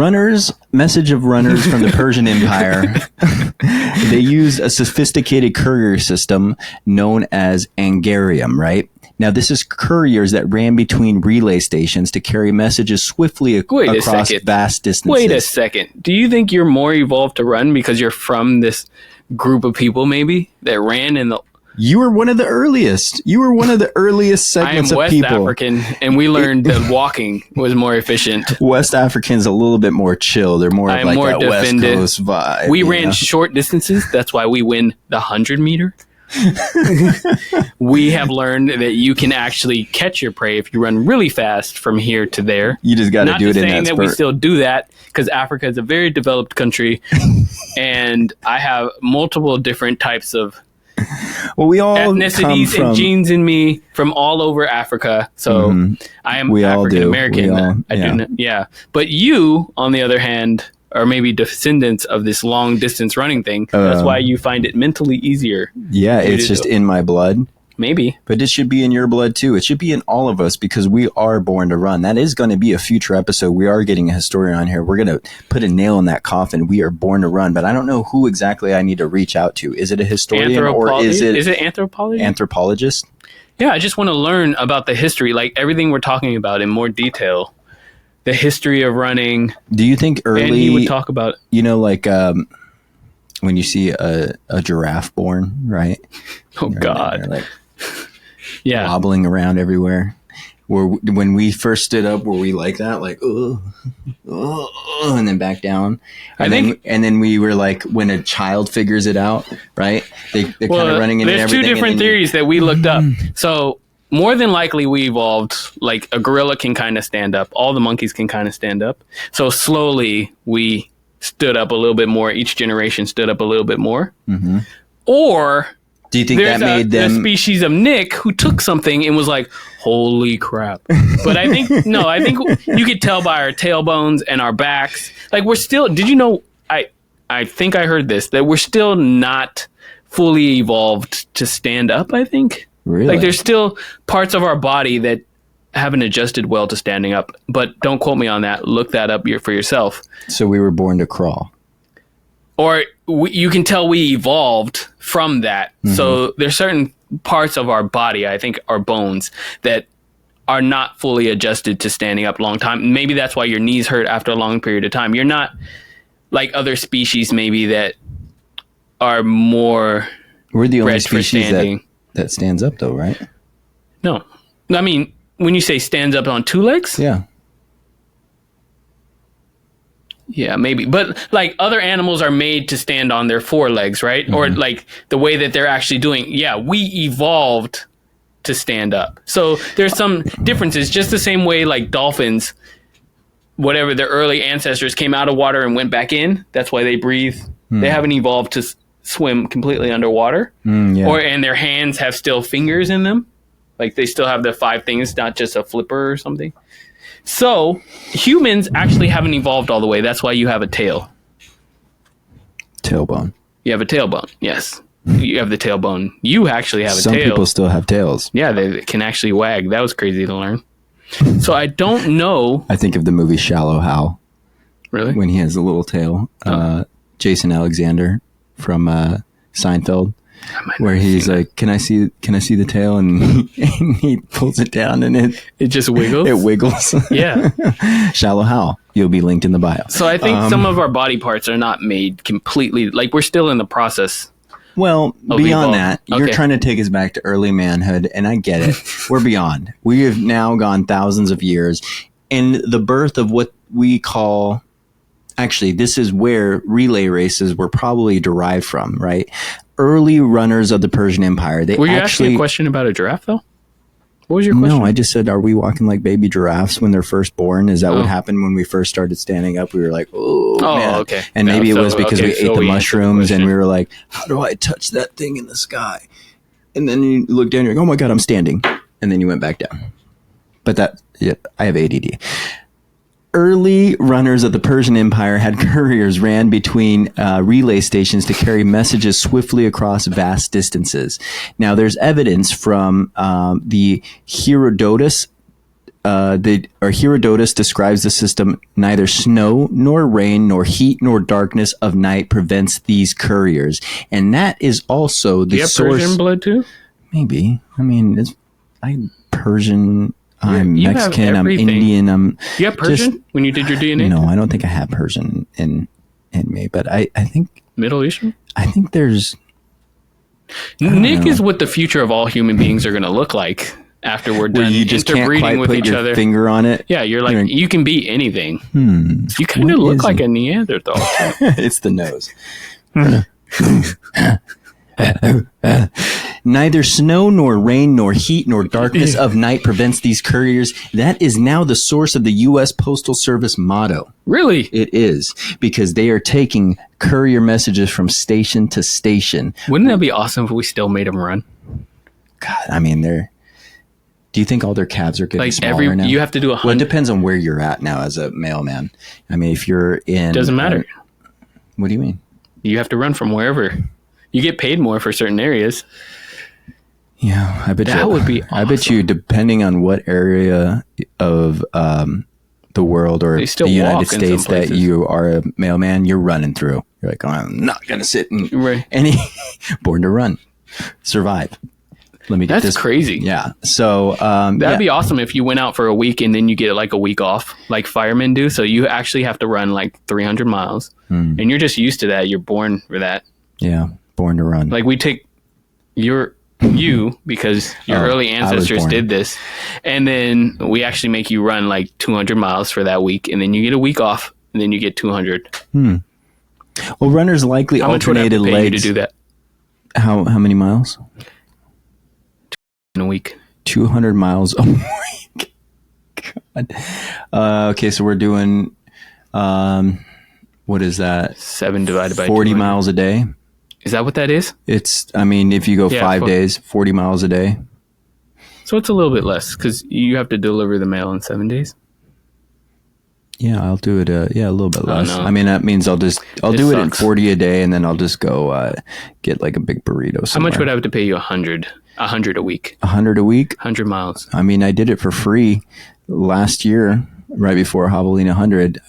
Message of runners from the Persian Empire, they used a sophisticated courier system known as angarium, right? Now, this is couriers that ran between relay stations to carry messages swiftly across vast distances. Wait a second. Do you think you're more evolved to run because you're from this group of people maybe that ran in the... You were one of the earliest. You were one of the earliest segments of people. I am West African, and we learned that walking was more efficient. West Africans a little bit more chill. They're more of like that defended. West Coast vibe. We ran short distances. That's why we win the 100 meter. We have learned that you can actually catch your prey if you run really fast from here to there. You just got to do it in that spurt. Not saying that we still do that, because Africa is a very developed country, and I have multiple different types of ethnicities and genes in me from all over Africa. So I am African American. But you, on the other hand, are maybe descendants of this long distance running thing. That's why you find it mentally easier. Yeah, it's just in my blood. Maybe. But it should be in your blood too. It should be in all of us, because we are born to run. That is going to be a future episode. We are getting a historian on here. We're going to put a nail in that coffin. We are born to run. But I don't know who exactly I need to reach out to. Is it a historian or is it anthropology? Anthropologist? Yeah, I just want to learn about the history, like everything we're talking about in more detail. The history of running. Do you think early... And he would talk about... You know, like when you see a giraffe born, right? Oh, God. They're like wobbling around everywhere. When we first stood up, were we like that? Like, and then back down. And then we were like, when a child figures it out, right? They're kind of running into everything. There's 2 different theories that we looked up. So... More than likely, we evolved, like a gorilla can kind of stand up. All the monkeys can kind of stand up. So slowly, we stood up a little bit more. Each generation stood up a little bit more. Mm-hmm. Or do you think that made them... the species of Nick who took something and was like, holy crap. But I think you could tell by our tailbones and our backs. Like, we're still... Did you know... I think I heard this, that we're still not fully evolved to stand up, I think. Really? Like, there's still parts of our body that haven't adjusted well to standing up. But don't quote me on that. Look that up for yourself. So we were born to crawl. Or you can tell we evolved from that. Mm-hmm. So there's certain parts of our body, I think our bones, that are not fully adjusted to standing up a long time. Maybe that's why your knees hurt after a long period of time. You're not like other species maybe that are more... We're the only species that stands up, though, right? No. I mean, when you say stands up on 2 legs? Yeah. Yeah, maybe. But, like, other animals are made to stand on their 4 legs, right? Mm-hmm. Or, like, the way that they're actually doing. Yeah, we evolved to stand up. So there's some differences. Just the same way, like, dolphins, whatever, their early ancestors came out of water and went back in. That's why they breathe. Mm. They haven't evolved to... swim completely underwater, and their hands have still fingers in them, like they still have the 5 things, not just a flipper or something. So humans actually haven't evolved all the way. That's why you have a tailbone. You have a tailbone. Yes, you have the tailbone. You actually have a tail. Some people still have tails. Yeah, they can actually wag. That was crazy to learn. So I don't know. I think of the movie Shallow Hal. Really? When he has a little tail. Jason Alexander from Seinfeld. Where he's like, can I see the tail? And he pulls it down and it just wiggles. It wiggles. Yeah. Shallow Hal. You'll be linked in the bio. So I think some of our body parts are not made completely, like we're still in the process. Well, beyond that, you're trying to take us back to early manhood, and I get it. We're beyond. We have now gone thousands of years, and the birth of what we call, actually, this is where relay races were probably derived from, right? Early runners of the Persian Empire. Were you asking a question about a giraffe, though? What was your question? No, I just said, are we walking like baby giraffes when they're first born? Is that what happened when we first started standing up? We were like, oh man. Okay. And maybe it was because we ate the mushrooms and we were like, how do I touch that thing in the sky? And then you look down and you're like, oh my God, I'm standing. And then you went back down. But I have ADD. Early runners of the Persian Empire had couriers ran between relay stations to carry messages swiftly across vast distances. Now, there's evidence from the Herodotus. Herodotus describes the system: neither snow nor rain nor heat nor darkness of night prevents these couriers, and that is also the source. Do you have Persian blood too? Maybe. I mean, I'm Persian. I'm Mexican, I'm Indian, You have Persian when you did your DNA? No, I don't think I have Persian in me, but I think... Middle Eastern? I think there's... Nick is what the future of all human beings are going to look like after we're done interbreeding with each other. Finger on it? Yeah, you can be anything. You kind of look like a Neanderthal. It's the nose. Neither snow nor rain nor heat nor darkness of night prevents these couriers. That is now the source of the U.S. Postal Service motto. Really? It is, because they are taking courier messages from station to station. Wouldn't that be awesome if we still made them run? God, I mean, do you think all their calves are getting smaller now? You have to do 100. Well, it depends on where you're at now as a mailman. I mean, if you're in... Doesn't matter. What do you mean? You have to run from wherever. You get paid more for certain areas. Yeah, I bet that would be awesome. I bet you, depending on what area of the world or the United States that you are a mailman, you're running through. You're like, oh, I'm not going to sit and born to run, survive. Let me get That's crazy. Yeah. So that'd be awesome if you went out for a week and then you get like a week off, like firemen do. So you actually have to run like 300 miles, and you're just used to that. You're born for that. Yeah. Born to run. Like we take you because your early ancestors did this, and then we actually make you run like 200 miles for that week, and then you get a week off, and then you get 200. Well, runners likely alternated legs. You to do that? How many miles? In a week. 200 miles a week. God. Okay, so we're doing what is that? 7 divided by 40 miles a day. Is that what that is? It's, I mean, if you go 5 days, 40 miles a day. So it's a little bit less because you have to deliver the mail in 7 days. Yeah, I'll do it. A little bit less. No. I mean, that means I'll do it in 40 a day, and then I'll just go get like a big burrito somewhere. How much would I have to pay you? 100 a week. 100 a week? 100 miles. I mean, I did it for free last year. Right before Javelina 100,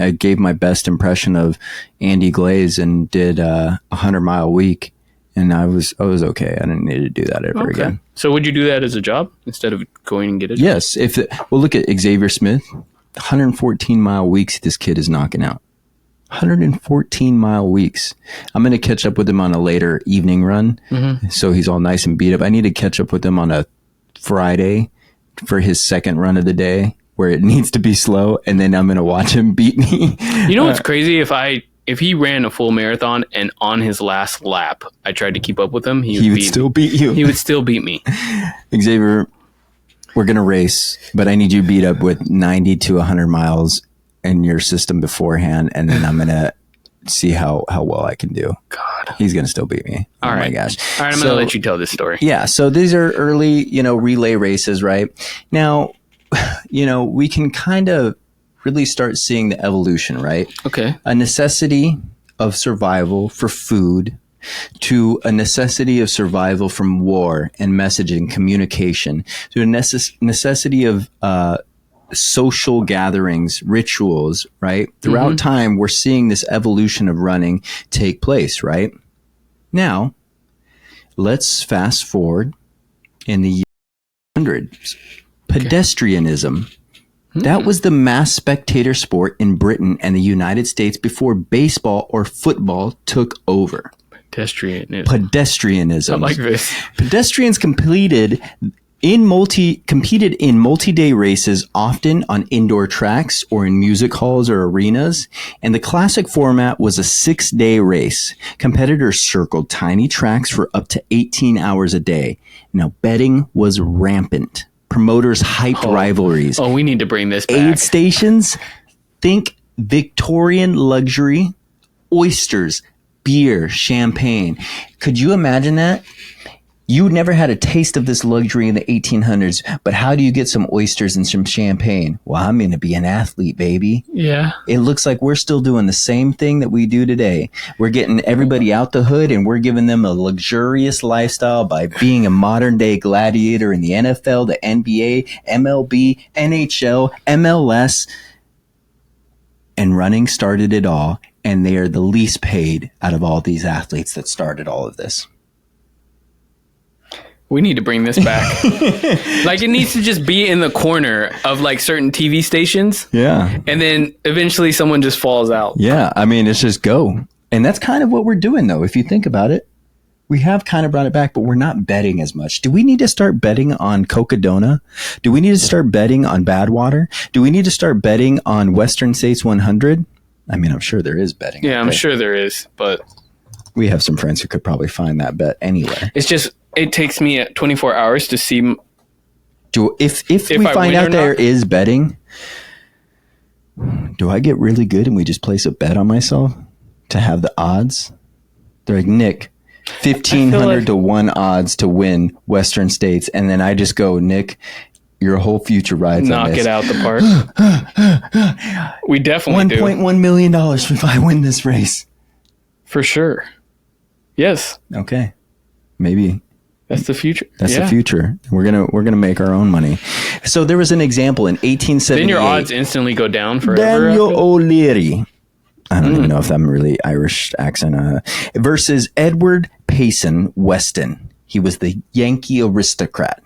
I gave my best impression of Andy Glaze and did a 100-mile week, and I was okay. I didn't need to do that ever again. So would you do that as a job instead of going and get it? Yes. Look at Xavier Smith, 114-mile weeks. This kid is knocking out 114-mile weeks. I'm going to catch up with him on a later evening run, so he's all nice and beat up. I need to catch up with him on a Friday for his second run of the day, where it needs to be slow, and then I'm going to watch him beat me. You know what's crazy? If he ran a full marathon and on his last lap, I tried to keep up with him, he would still beat you. He would still beat me. Xavier, we're going to race, but I need you beat up with 90 to 100 miles in your system beforehand, and then I'm going to see how well I can do. God. He's going to still beat me. All right. My gosh. All right, I'm going to let you tell this story. Yeah, so these are early, relay races, right? Now, we can kind of really start seeing the evolution, right? Okay. A necessity of survival for food to a necessity of survival from war and messaging, communication, to a necessity of social gatherings, rituals, right? Throughout time, we're seeing this evolution of running take place, right? Now, let's fast forward in the 100s. Pedestrianism. That was the mass spectator sport in Britain and the United States before baseball or football took over. Pedestrianism. I like this. Pedestrians competed in multi-day races, often on indoor tracks or in music halls or arenas. And the classic format was a 6-day race. Competitors circled tiny tracks for up to 18 hours a day. Now, betting was rampant. Promoters hyped rivalries. Oh, we need to bring this back. Aid stations, think Victorian luxury, oysters, beer, champagne. Could you imagine that? You never had a taste of this luxury in the 1800s, but how do you get some oysters and some champagne? Well, I'm going to be an athlete, baby. Yeah. It looks like we're still doing the same thing that we do today. We're getting everybody out the hood and we're giving them a luxurious lifestyle by being a modern day gladiator in the NFL, the NBA, MLB, NHL, MLS. And running started it all. And they are the least paid out of all these athletes that started all of this. We need to bring this back. Like, it needs to just be in the corner of like certain TV stations. Yeah. And then eventually someone just falls out. Yeah. I mean, it's just go. And that's kind of what we're doing, though. If you think about it, we have kind of brought it back, but we're not betting as much. Do we need to start betting on Cocodona? Do we need to start betting on Badwater? Do we need to start betting on Western States 100? I mean, I'm sure there is betting. Yeah, I'm sure there is, but we have some friends who could probably find that bet anywhere. It's just, it takes me 24 hours to see. If we find out there is betting, do I get really good and we just place a bet on myself to have the odds? They're like, Nick, 1,500 to 1 odds to win Western States. And then I just go, Nick, your whole future rides on this. Knock it out the park. We definitely do. $1.1 million if I win this race. For sure. Yes. Okay. Maybe. That's the future. That's the future. We're gonna make our own money. So there was an example in 1878. Then your odds instantly go down forever. Daniel O'Leary. I don't even know if I'm really Irish accent. Versus Edward Payson Weston. He was the Yankee aristocrat.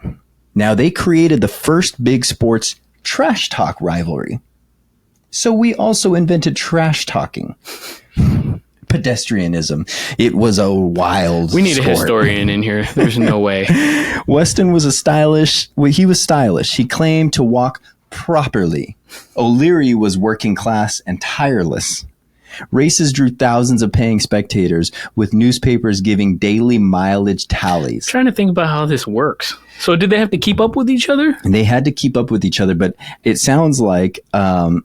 Now they created the first big sports trash talk rivalry. So we also invented trash talking. Pedestrianism. It was a wild We need sport. A historian in here. There's no way. Weston was he was stylish. He claimed to walk properly. O'Leary was working class and tireless. Races drew thousands of paying spectators, with newspapers giving daily mileage tallies. I'm trying to think about how this works. So did they have to keep up with each other? And they had to keep up with each other, but it sounds like, who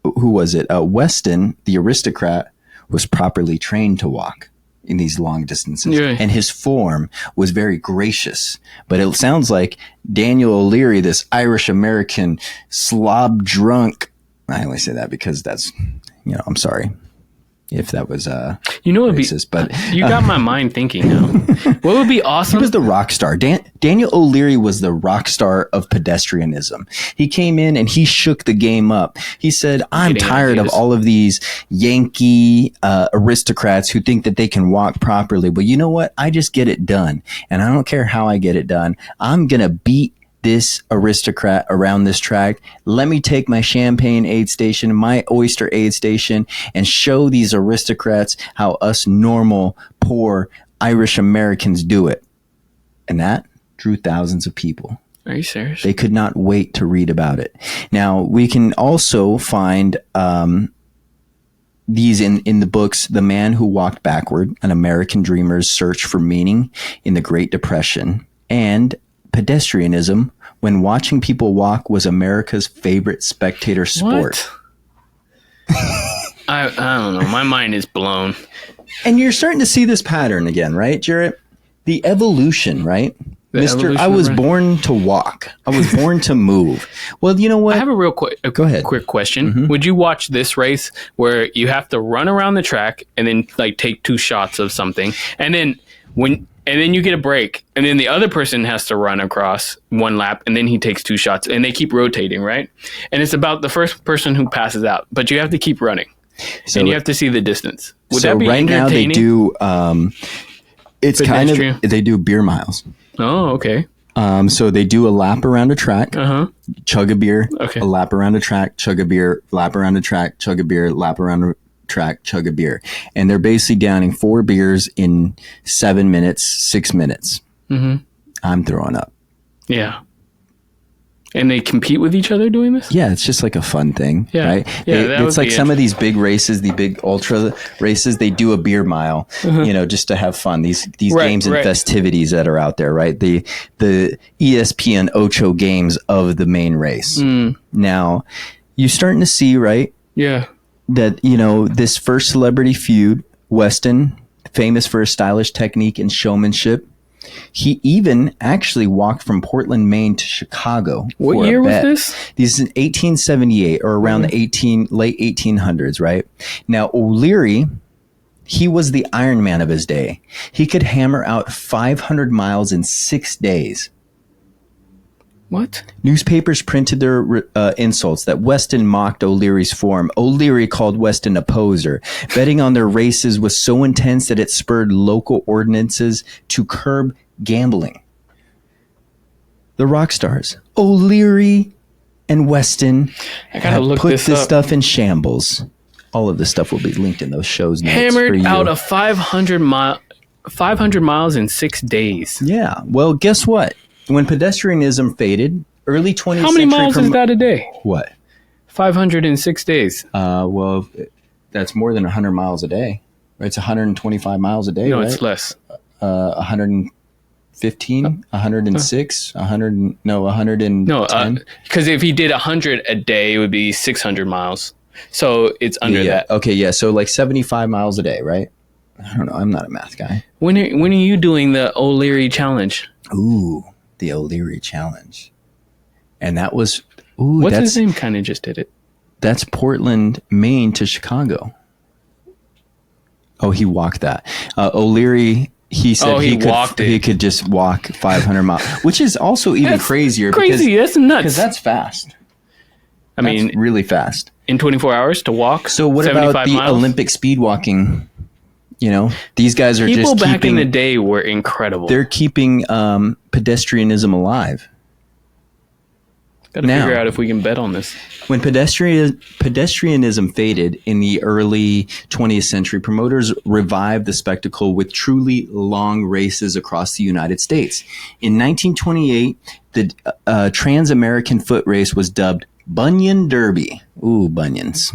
was it? Weston, the aristocrat, was properly trained to walk in these long distances. Yeah. And his form was very gracious. But it sounds like Daniel O'Leary, this Irish-American slob drunk. I only say that because that's, I'm sorry if that was racist. But you got my mind thinking now. What would be awesome? He was the rock star. Daniel O'Leary was the rock star of pedestrianism. He came in and he shook the game up. He said, I'm tired of all of these Yankee aristocrats who think that they can walk properly. But you know what? I just get it done. And I don't care how I get it done. I'm going to beat this aristocrat around this track. Let me take my champagne aid station, my oyster aid station, and show these aristocrats how us normal, poor Irish Americans do it. And that drew thousands of people. Are you serious? They could not wait to read about it. Now, we can also find these in the books, The Man Who Walked Backward, An American Dreamer's Search for Meaning in the Great Depression, and Pedestrianism, When Watching People Walk Was America's Favorite Spectator Sport. I don't know. My mind is blown. And you're starting to see this pattern again, right, Jarett? The evolution, right? Mr. I was born to walk. I was born to move. Well, you know what? I have a real quick question. Mm-hmm. Would you watch this race where you have to run around the track and then like take 2 shots of something, and then you get a break, and then the other person has to run across 1 lap, and then he takes 2 shots, and they keep rotating, right? And it's about the first person who passes out, but you have to keep running, and you have to see the distance. Would that be right now they do. It's kind of they do beer miles. Oh, okay. So they do a lap around a track, chug a beer, a lap around a track, chug a beer, lap around a track, chug a beer, lap around a track, chug a beer. And they're basically downing 4 beers in 7 minutes, 6 minutes. Mm-hmm. I'm throwing up. Yeah. And they compete with each other doing this? Yeah, it's just like a fun thing, right? Yeah, it's like some of these big races, the big ultra races, they do a beer mile, just to have fun. These games and festivities that are out there, right? The ESPN Ocho games of the main race. Now, you're starting to see, right? Yeah. That, this first celebrity feud, Weston, famous for his stylish technique and showmanship, he even actually walked from Portland, Maine to Chicago. What year was this? This is in 1878 or around the late 1800s, right? Now, O'Leary, he was the Iron Man of his day. He could hammer out 500 miles in 6 days. What? Newspapers printed their insults that Weston mocked O'Leary's form. O'Leary called Weston a poser. Betting on their races was so intense that it spurred local ordinances to curb gambling. The rock stars, O'Leary and Weston, have put this stuff in shambles. All of this stuff will be linked in those shows notes. Hammered out of 500 miles in 6 days. Yeah. Well, guess what? When pedestrianism faded, early 20th century... How many miles is that a day? What? 506 days. Well, that's more than 100 miles a day. Right? It's 125 miles a day, No, right? it's less. 115, 106, 110. No, because if he did 100 a day, it would be 600 miles. So it's under that. Okay, yeah. So like 75 miles a day, right? I don't know. I'm not a math guy. When are you doing the O'Leary challenge? Ooh. The O'Leary challenge. And that was what's his name? Kind of just did it. That's Portland, Maine to Chicago. Oh, he walked that. O'Leary, he said he could just walk 500 miles, which is also even crazier. That's nuts. Because that's fast. I mean, really fast. In 24 hours to walk. So what about the miles? Olympic speed walking? These guys are people back in the day were incredible. They're keeping pedestrianism alive. Got to figure out if we can bet on this. When pedestrianism faded in the early 20th century, promoters revived the spectacle with truly long races across the United States. In 1928, the Trans-American Foot Race was dubbed Bunyan Derby. Ooh, bunions.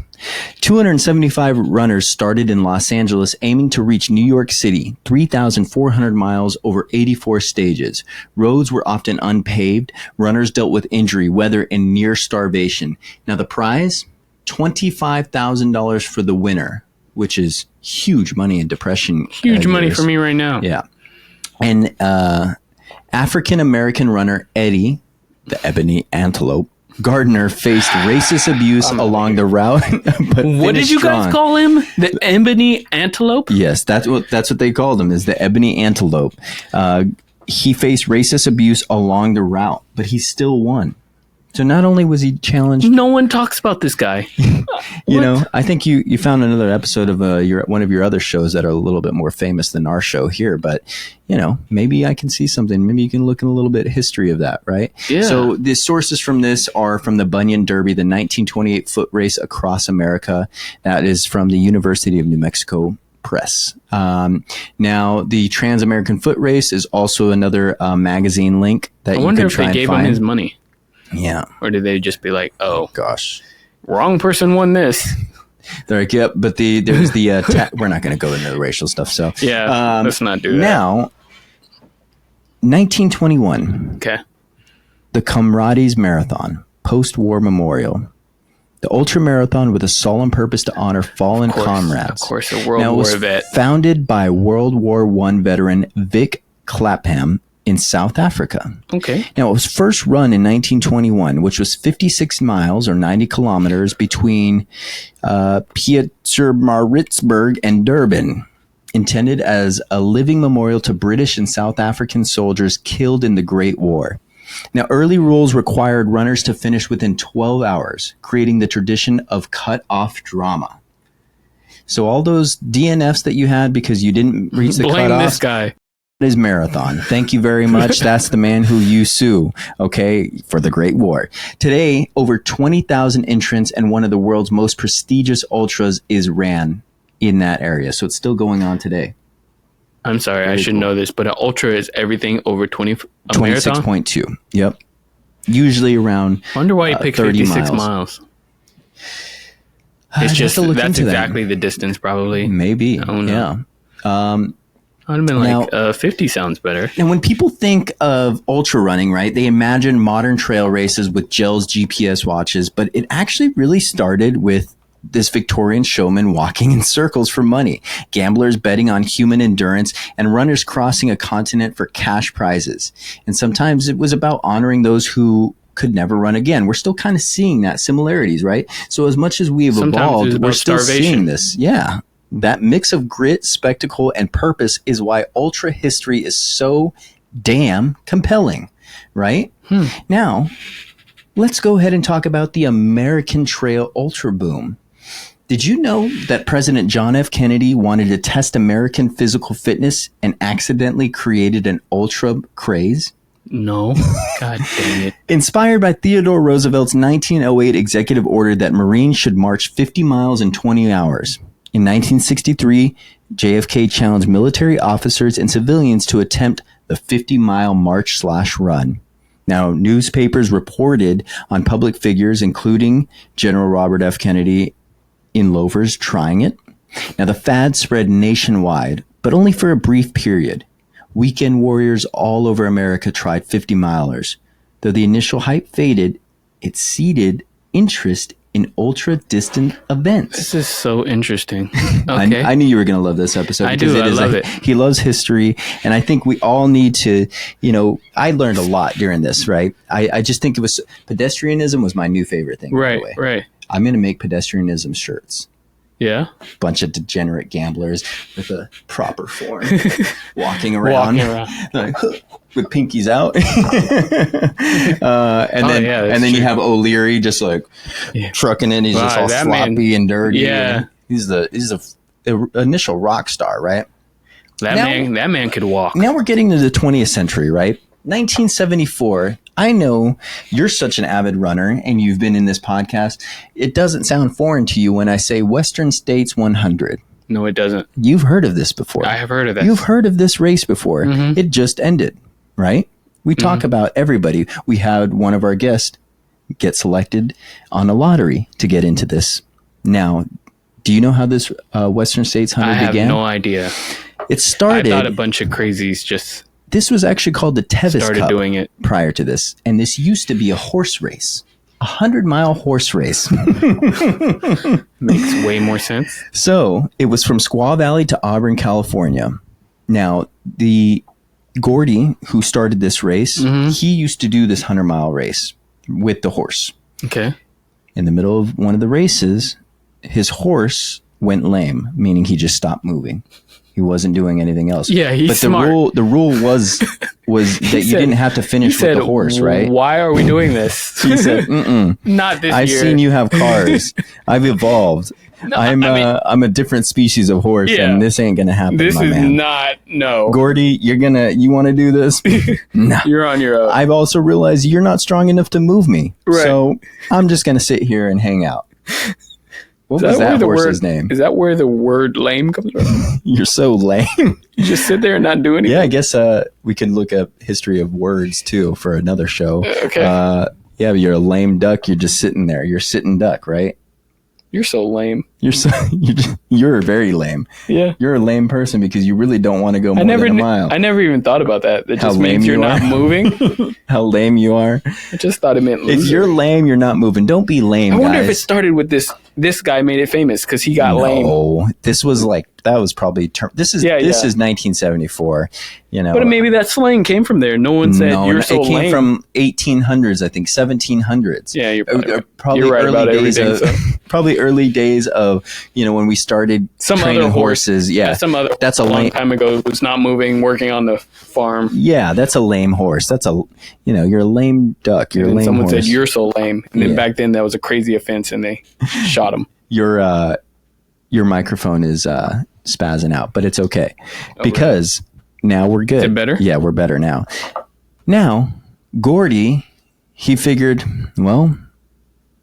275 runners started in Los Angeles, aiming to reach New York City, 3,400 miles over 84 stages. Roads were often unpaved. Runners dealt with injury, weather, and near starvation. Now, the prize? $25,000 for the winner, which is huge money in depression. Huge money for me right now. Yeah. And African-American runner Eddie, the ebony antelope, Gardner faced racist abuse along the route. But what did you guys call him? The ebony antelope? Yes, that's what they called him, is the ebony antelope. He faced racist abuse along the route, but he still won. So not only was he challenged... No one talks about this guy. I think you found another episode of one of your other shows that are a little bit more famous than our show here, but maybe I can see something. Maybe you can look in a little bit of history of that, right? Yeah. So the sources from this are from the Bunyan Derby, the 1928 foot race across America. That is from the University of New Mexico Press. Now, the Trans-American Foot Race is also another magazine link that you can try and find. I wonder if they gave him his money. Yeah. Or did they just be like, oh, gosh, wrong person won this? They're like, yep, but there's the we're not going to go into the racial stuff. So yeah, let's not do that. Now, 1921. Okay. The Comrades Marathon, post-war memorial. The ultramarathon with a solemn purpose to honor fallen comrades. Of course, a World War vet. Founded by World War I veteran Vic Clapham in South Africa. Okay. Now, it was first run in 1921, which was 56 miles or 90 kilometers between Pietermaritzburg and Durban, intended as a living memorial to British and South African soldiers killed in the Great War. Now, early rules required runners to finish within 12 hours, creating the tradition of cut-off drama. So all those DNFs that you had because you didn't reach the cutoff. Blame this guy. Is marathon. Thank you very much. That's the man who you sue, okay, for the Great War. Today, over 20,000 entrants and one of the world's most prestigious ultras is ran in that area. So it's still going on today. I'm sorry, I should know this, but an ultra is everything over 26.2. Yep. Usually around I wonder why you picked 56 miles. It's just, that's exactly the distance probably. Maybe. Yeah. I'd have been like, 50 sounds better. And when people think of ultra running, right, they imagine modern trail races with Gels GPS watches, but it actually really started with this Victorian showman walking in circles for money, gamblers betting on human endurance, and runners crossing a continent for cash prizes. And sometimes it was about honoring those who could never run again. We're still kind of seeing that similarities, right? So as much as we've evolved, we're still seeing this. Yeah. That mix of grit, spectacle, and purpose is why ultra history is so damn compelling, right? Now, let's go ahead and talk about the American Trail Ultra boom. Did you know that President John F. Kennedy wanted to test American physical fitness and accidentally created an ultra craze? No. God dang it. Inspired by Theodore Roosevelt's 1908 executive order that Marines should march 50 miles in 20 hours. In 1963, JFK challenged military officers and civilians to attempt the 50-mile march/run. Now, newspapers reported on public figures, including General Robert F. Kennedy, in loafers trying it. Now, the fad spread nationwide, but only for a brief period. Weekend warriors all over America tried 50-milers. Though the initial hype faded, it seeded interest in ultra-distant events. This is so interesting. Okay. I knew you were going to love this episode. I do. I love it. He loves history, and I think we all need to, I learned a lot during this, right? I just think pedestrianism was my new favorite thing. Right, right. I'm going to make pedestrianism shirts. Yeah. Bunch of degenerate gamblers with a proper form walking around. Like, with pinkies out. and then you have O'Leary just like trucking in. He's just all sloppy and dirty. Yeah. And he's the initial rock star, right? That man could walk. Now we're getting to the 20th century, right? 1974. I know you're such an avid runner and you've been in this podcast. It doesn't sound foreign to you when I say Western States 100. No, it doesn't. You've heard of this before. I have heard of that. You've heard of this race before. Mm-hmm. It just ended, right? We talk about everybody. We had one of our guests get selected on a lottery to get into this. Now, do you know how this Western States 100 began? I have no idea. It started... I thought a bunch of crazies just... This was actually called the Tevis Cup doing it prior to this. And this used to be a horse race. 100-mile horse race. Makes way more sense. So it was from Squaw Valley to Auburn, California. Now, the Gordy, who started this race, he used to do this 100-mile race with the horse. Okay. In the middle of one of the races, his horse went lame, meaning he just stopped moving. He wasn't doing anything else. Yeah, he's smart. The rule was that you didn't have to finish with the horse, right? Why are we doing this? He said, not this I've year. seen you have cars. I've evolved. No, I'm a different species of horse, and this ain't gonna happen. This my is man. not Gordy, you want to do this? No, you're on your own. I've also realized you're not strong enough to move me, so I'm just gonna sit here and hang out. What was that horse's name? Is that where the word lame comes from? You're so lame. You just sit there and not do anything? Yeah, I guess we could look up history of words, too, for another show. Okay. Yeah, you're a lame duck. You're just sitting there. You're sitting duck, right? You're so lame. You're very lame. Yeah. You're a lame person because you really don't want to go more than a mile. I never even thought about that. That just means you're not moving. How lame you are. I just thought it meant losing. If you're lame, you're not moving. Don't be lame, I wonder if it started with this this guy made it famous because he got lame. Oh, this was like, that was probably, this is 1974, you know. But maybe that slang came from there. No one said you're so lame. It came from 1800s, I think, 1700s. Yeah, you're right about everything. Probably early days of, you know, when we started training horses. Yeah, that's a long time ago. It was not moving, working on the farm. Yeah, that's a lame horse. That's a, you know, you're a lame duck. You're a lame someone horse. Said you're so lame, and then back then that was a crazy offense, and they shot him. Your microphone is spazzing out, but it's okay because now we're good. Is it better? Yeah, we're better now. Now, Gordy, he figured, well,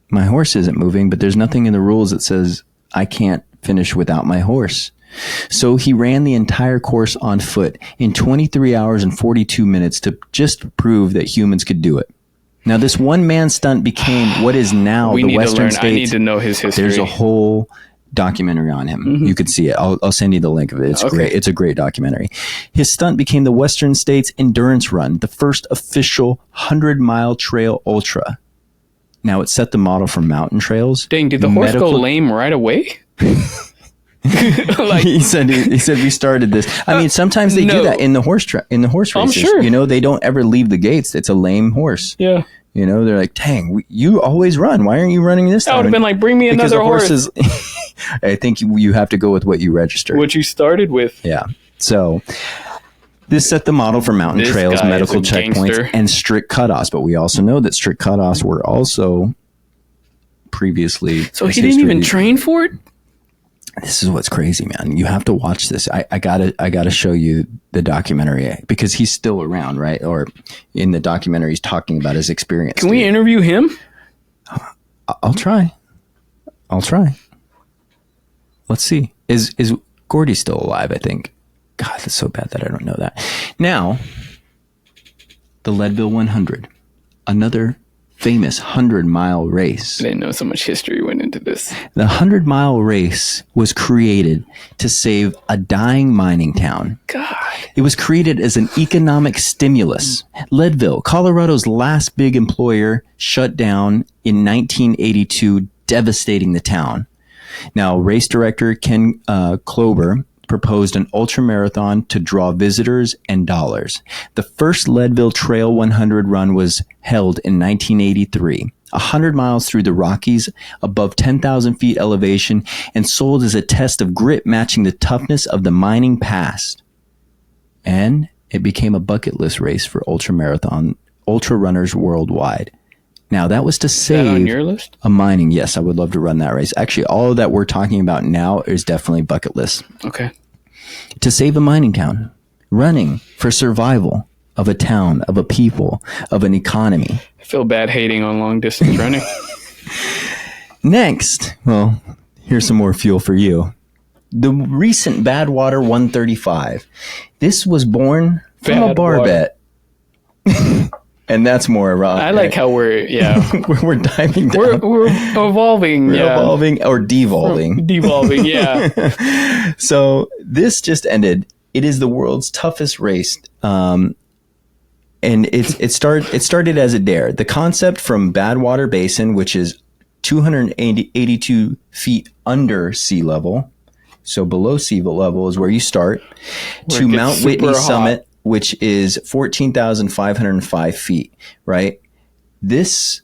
my horse isn't moving, but there's nothing in the rules that says I can't finish without my horse. So he ran the entire course on foot in 23 hours and 42 minutes to just prove that humans could do it. Now, this one-man stunt became what is now the Western States. I need to know his history. There's a whole documentary on him. Mm-hmm. You could see it. I'll send you the link of it. It's great. It's a great documentary. His stunt became the Western States Endurance Run, the first official 100-mile trail ultra. Now, it set the model for mountain trails. Dang, did the horse go lame right away? Like, he said we started this. I mean, sometimes they do that in the horse races. I'm sure. You know, they don't ever leave the gates. It's a lame horse. Yeah. You know, they're like, dang, you always run. Why aren't you running this time? I would have been like, bring me another horse. I think you have to go with what you registered. What you started with. Yeah. So this set the model for mountain trails, medical checkpoints, and strict cutoffs. But we also know that strict cutoffs were also previously. So he didn't even train for it? This is what's crazy, man. You have to watch this. I gotta show you the documentary because he's still around, right? Or in the documentary, he's talking about his experience. Can we interview him? I'll try. Let's see. Is Gordy still alive? I think. God, that's so bad that I don't know that. Now, the Leadville 100, another famous 100-mile race. I didn't know so much history went into this. The 100-mile race was created to save a dying mining town. God. It was created as an economic stimulus. Leadville, Colorado's last big employer, shut down in 1982, devastating the town. Now, race director Ken Klober proposed an ultramarathon to draw visitors and dollars. The first Leadville Trail 100 run was held in 1983, 100 miles through the Rockies above 10,000 feet elevation and sold as a test of grit matching the toughness of the mining past. And it became a bucket list race for ultra runners worldwide. Now, that was to save that on your list? A mining. Yes, I would love to run that race. Actually, all that we're talking about now is definitely bucket list. Okay. To save a mining town, running for survival of a town, of a people, of an economy. I feel bad hating on long distance running. Next, well, here's some more fuel for you. The recent Badwater 135. This was born from a barbet. And that's more ironic. I like how we're diving down. We're evolving. We're evolving or devolving. Devolving, yeah. So this just ended. It is the world's toughest race. And it started as a dare. The concept from Badwater Basin, which is 282 feet under sea level. So below sea level is where you start. To Mount Whitney Summit, which is 14,505 feet, right? This,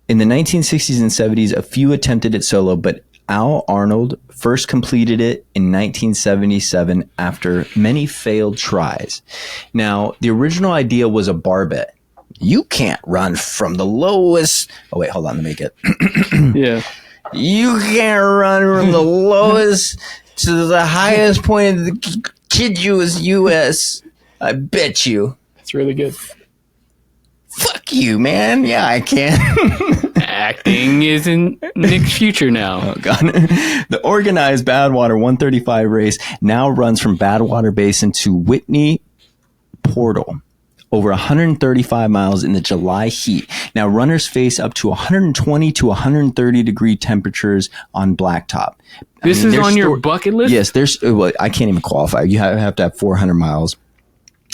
in the 1960s and 70s, a few attempted it solo, but Al Arnold first completed it in 1977 after many failed tries. Now, the original idea was a barbet. You can't run from the lowest... Oh, wait, hold on, let me get... Yeah. You can't run from the lowest to the highest point of the contiguous U.S., I bet you. That's really good. Fuck you, man. Yeah, I can. Acting is in Nick's future now. Oh, God. The organized Badwater 135 race now runs from Badwater Basin to Whitney Portal, over 135 miles in the July heat. Now, runners face up to 120 to 130 degree temperatures on blacktop. This is on your bucket list? Yes, well, I can't even qualify. You have to have 400 miles.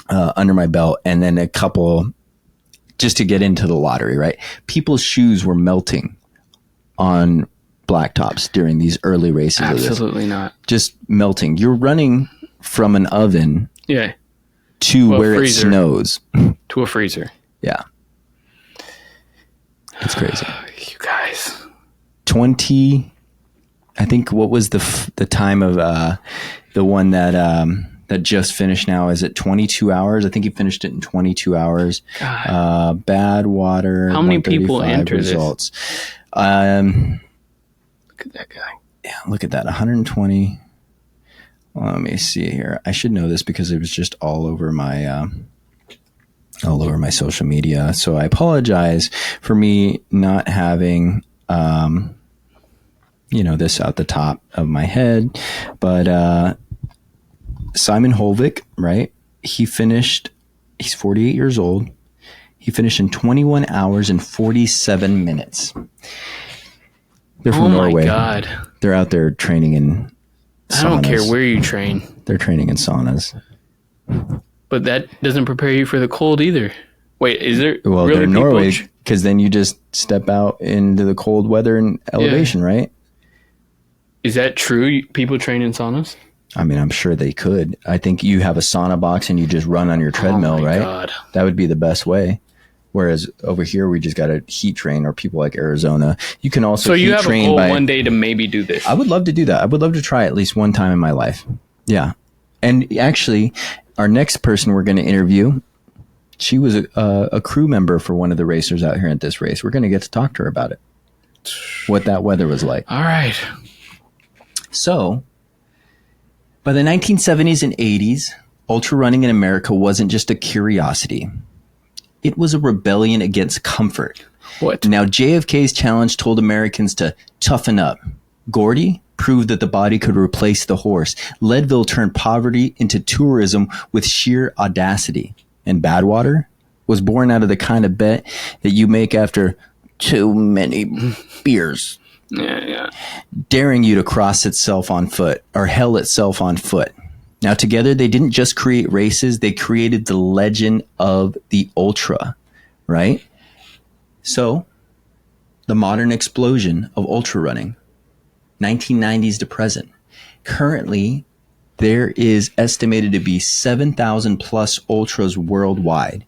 Under my belt, and then a couple just to get into the lottery, right? People's shoes were melting on blacktops during these early races. Absolutely not. Just melting. You're running from an oven to where it snows. To a freezer. Yeah. It's crazy. You guys. 20, I think, what was the time of the one that just finished now? Is it 22 hours? I think he finished it in 22 hours. Badwater. How many people enter results? Look at that guy. Yeah, look at that. 120. Well, let me see here. I should know this because it was just all over my social media. So I apologize for me not having, this out the top of my head. But Simon Holvik, right? He's 48 years old. He finished in 21 hours and 47 minutes. They're from Norway. Oh my God. They're out there training in saunas. I don't care where you train. They're training in saunas. But that doesn't prepare you for the cold either. Wait, is there Well, really they're in Norway because then you just step out into the cold weather and elevation, right? Is that true? People train in saunas? I mean, I'm sure they could. I think you have a sauna box and you just run on your treadmill, right? God. That would be the best way. Whereas over here, we just got to heat train, or people like Arizona. You can also So you have a goal one day to maybe do this. I would love to do that. I would love to try at least one time in my life. Yeah. And actually, our next person we're going to interview, she was a crew member for one of the racers out here at this race. We're going to get to talk to her about it, what that weather was like. All right. So, by the 1970s and 80s, ultra running in America wasn't just a curiosity. It was a rebellion against comfort. What? Now, JFK's challenge told Americans to toughen up. Gordy proved that the body could replace the horse. Leadville turned poverty into tourism with sheer audacity. And Badwater was born out of the kind of bet that you make after too many beers. Yeah. Daring you to cross itself on foot, or hell itself on foot. Now, together, they didn't just create races, they created the legend of the ultra, right? So, the modern explosion of ultra running, 1990s to present. Currently, there is estimated to be 7,000 plus ultras worldwide.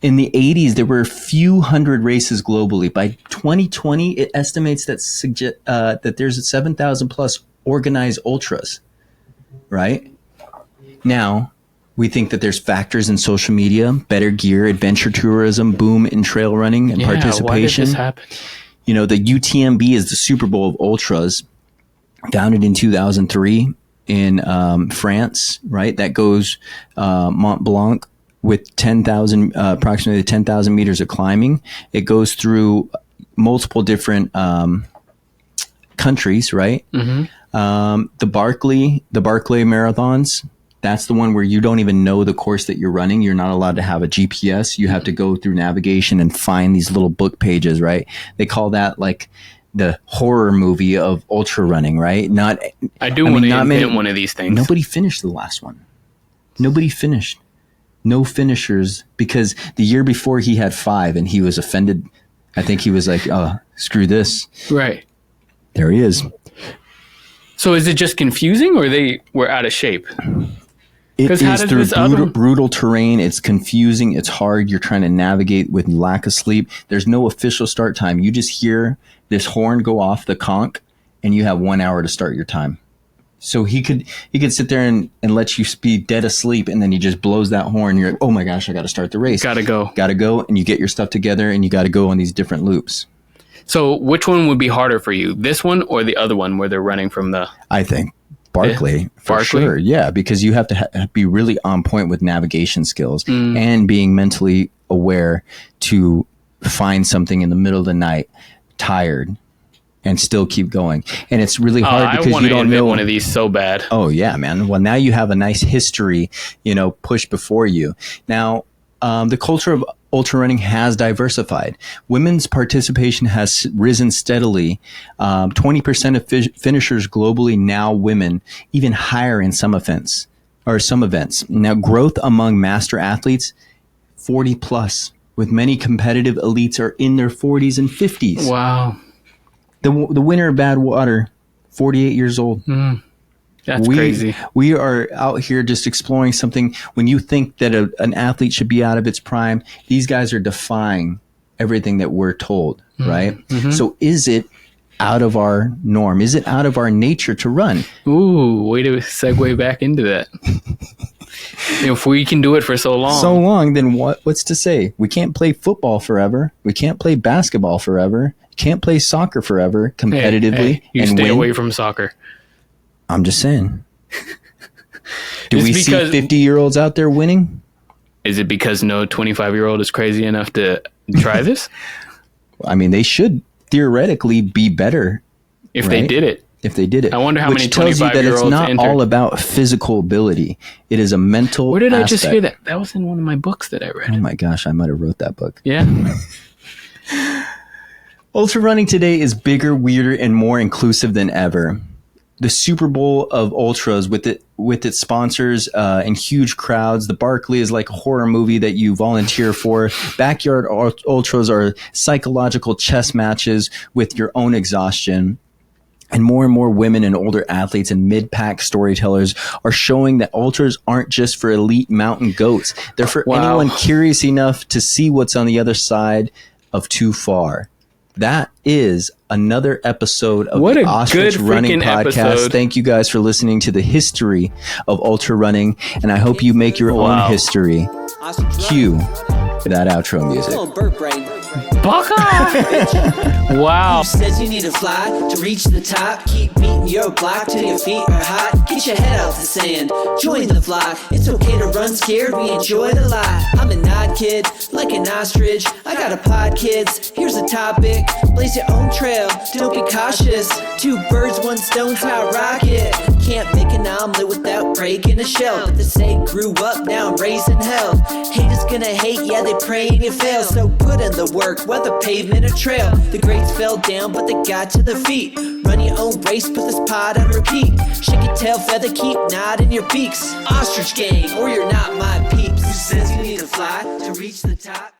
In the 80s, there were a few hundred races globally. By 2020, it estimates that there's 7,000 plus organized ultras, right? Now, we think that there's factors in social media, better gear, adventure tourism, boom in trail running and participation. Why did this happen? The UTMB is the Super Bowl of ultras, founded in 2003 in France, right? That goes Mont Blanc with approximately 10,000 meters of climbing. It goes through multiple different countries, right? Mm-hmm. The Barkley marathons. That's the one where you don't even know the course that you're running. You're not allowed to have a GPS. You have to go through navigation and find these little book pages, right? They call that like the horror movie of ultra running, right? I want to invent one of these things. Nobody finished the last one. Nobody finished. No finishers, because the year before he had 5 and he was offended. I think he was like, oh, screw this. Right. There he is. So is it just confusing, or they were out of shape? It is through brutal terrain. It's confusing. It's hard. You're trying to navigate with lack of sleep. There's no official start time. You just hear this horn go off the conch, and you have 1 hour to start your time. So he could sit there and let you be dead asleep, and then he just blows that horn. You're like, oh my gosh, I got to start the race. Got to go. And you get your stuff together, and you got to go on these different loops. So which one would be harder for you? This one or the other one where they're running from the... I think Barkley, for sure. Yeah, because you have to be really on point with navigation skills and being mentally aware to find something in the middle of the night, tired, and still keep going. And it's really hard because you don't know one of these so bad. Oh yeah, man. Well, now you have a nice history, pushed before you. Now, the culture of ultra running has diversified. Women's participation has risen steadily. 20% of finishers globally now women, even higher in some events. Now, growth among master athletes, 40 plus, with many competitive elites are in their 40s and 50s. Wow. The winner of Badwater, 48 years old. That's crazy. We are out here just exploring something. When you think that an athlete should be out of its prime, these guys are defying everything that we're told, right? So is it out of our norm? Is it out of our nature to run? Ooh, way to segue back into that. If we can do it for so long. Then what's to say? We can't play football forever. We can't play basketball forever. Can't play soccer forever competitively. Hey, you stay away from soccer. I'm just saying. Do we see 50-year-olds out there winning? Is it because no 25-year-old is crazy enough to try this? I mean, they should theoretically be better if they did it. If they did it. I wonder how many 25-year-olds tells you that it's not entered. all about physical ability. It is a mental Where did aspect. I just hear that? That was in one of my books that I read. Oh my gosh, I might have wrote that book. Yeah. Ultra running today is bigger, weirder, and more inclusive than ever. The Super Bowl of ultras with its sponsors and huge crowds. The Barkley is like a horror movie that you volunteer for. Backyard ultras are psychological chess matches with your own exhaustion. And more women and older athletes and mid-pack storytellers are showing that ultras aren't just for elite mountain goats. They're for anyone curious enough to see what's on the other side of too far. That is another episode of the Ostrich Running Podcast. Episode. Thank you guys for listening to the history of ultra running, and I hope you make your own history. Cue that outro music. Wow. Who says you need to fly to reach the top? Keep beating your block till your feet are hot. Get your head out the sand, join the flock. It's okay to run scared, we enjoy the lie. I'm a nod kid, like an ostrich. I got a pod, kids, here's a topic. Blaze your own trail, don't be cautious. 2 birds, 1 stone's how I rock it. Can't make an omelet without breaking a shell. But the say grew up, now I'm raising hell. Haters gonna hate, yeah, they pray and you fail. So put in the work, whether pavement or trail. The greats fell down, but they got to their feet. Run your own race, put this pod on repeat. Shake your tail feather, keep nodding your beaks. Ostrich gang, or you're not my peeps. Who says you need to fly to reach the top?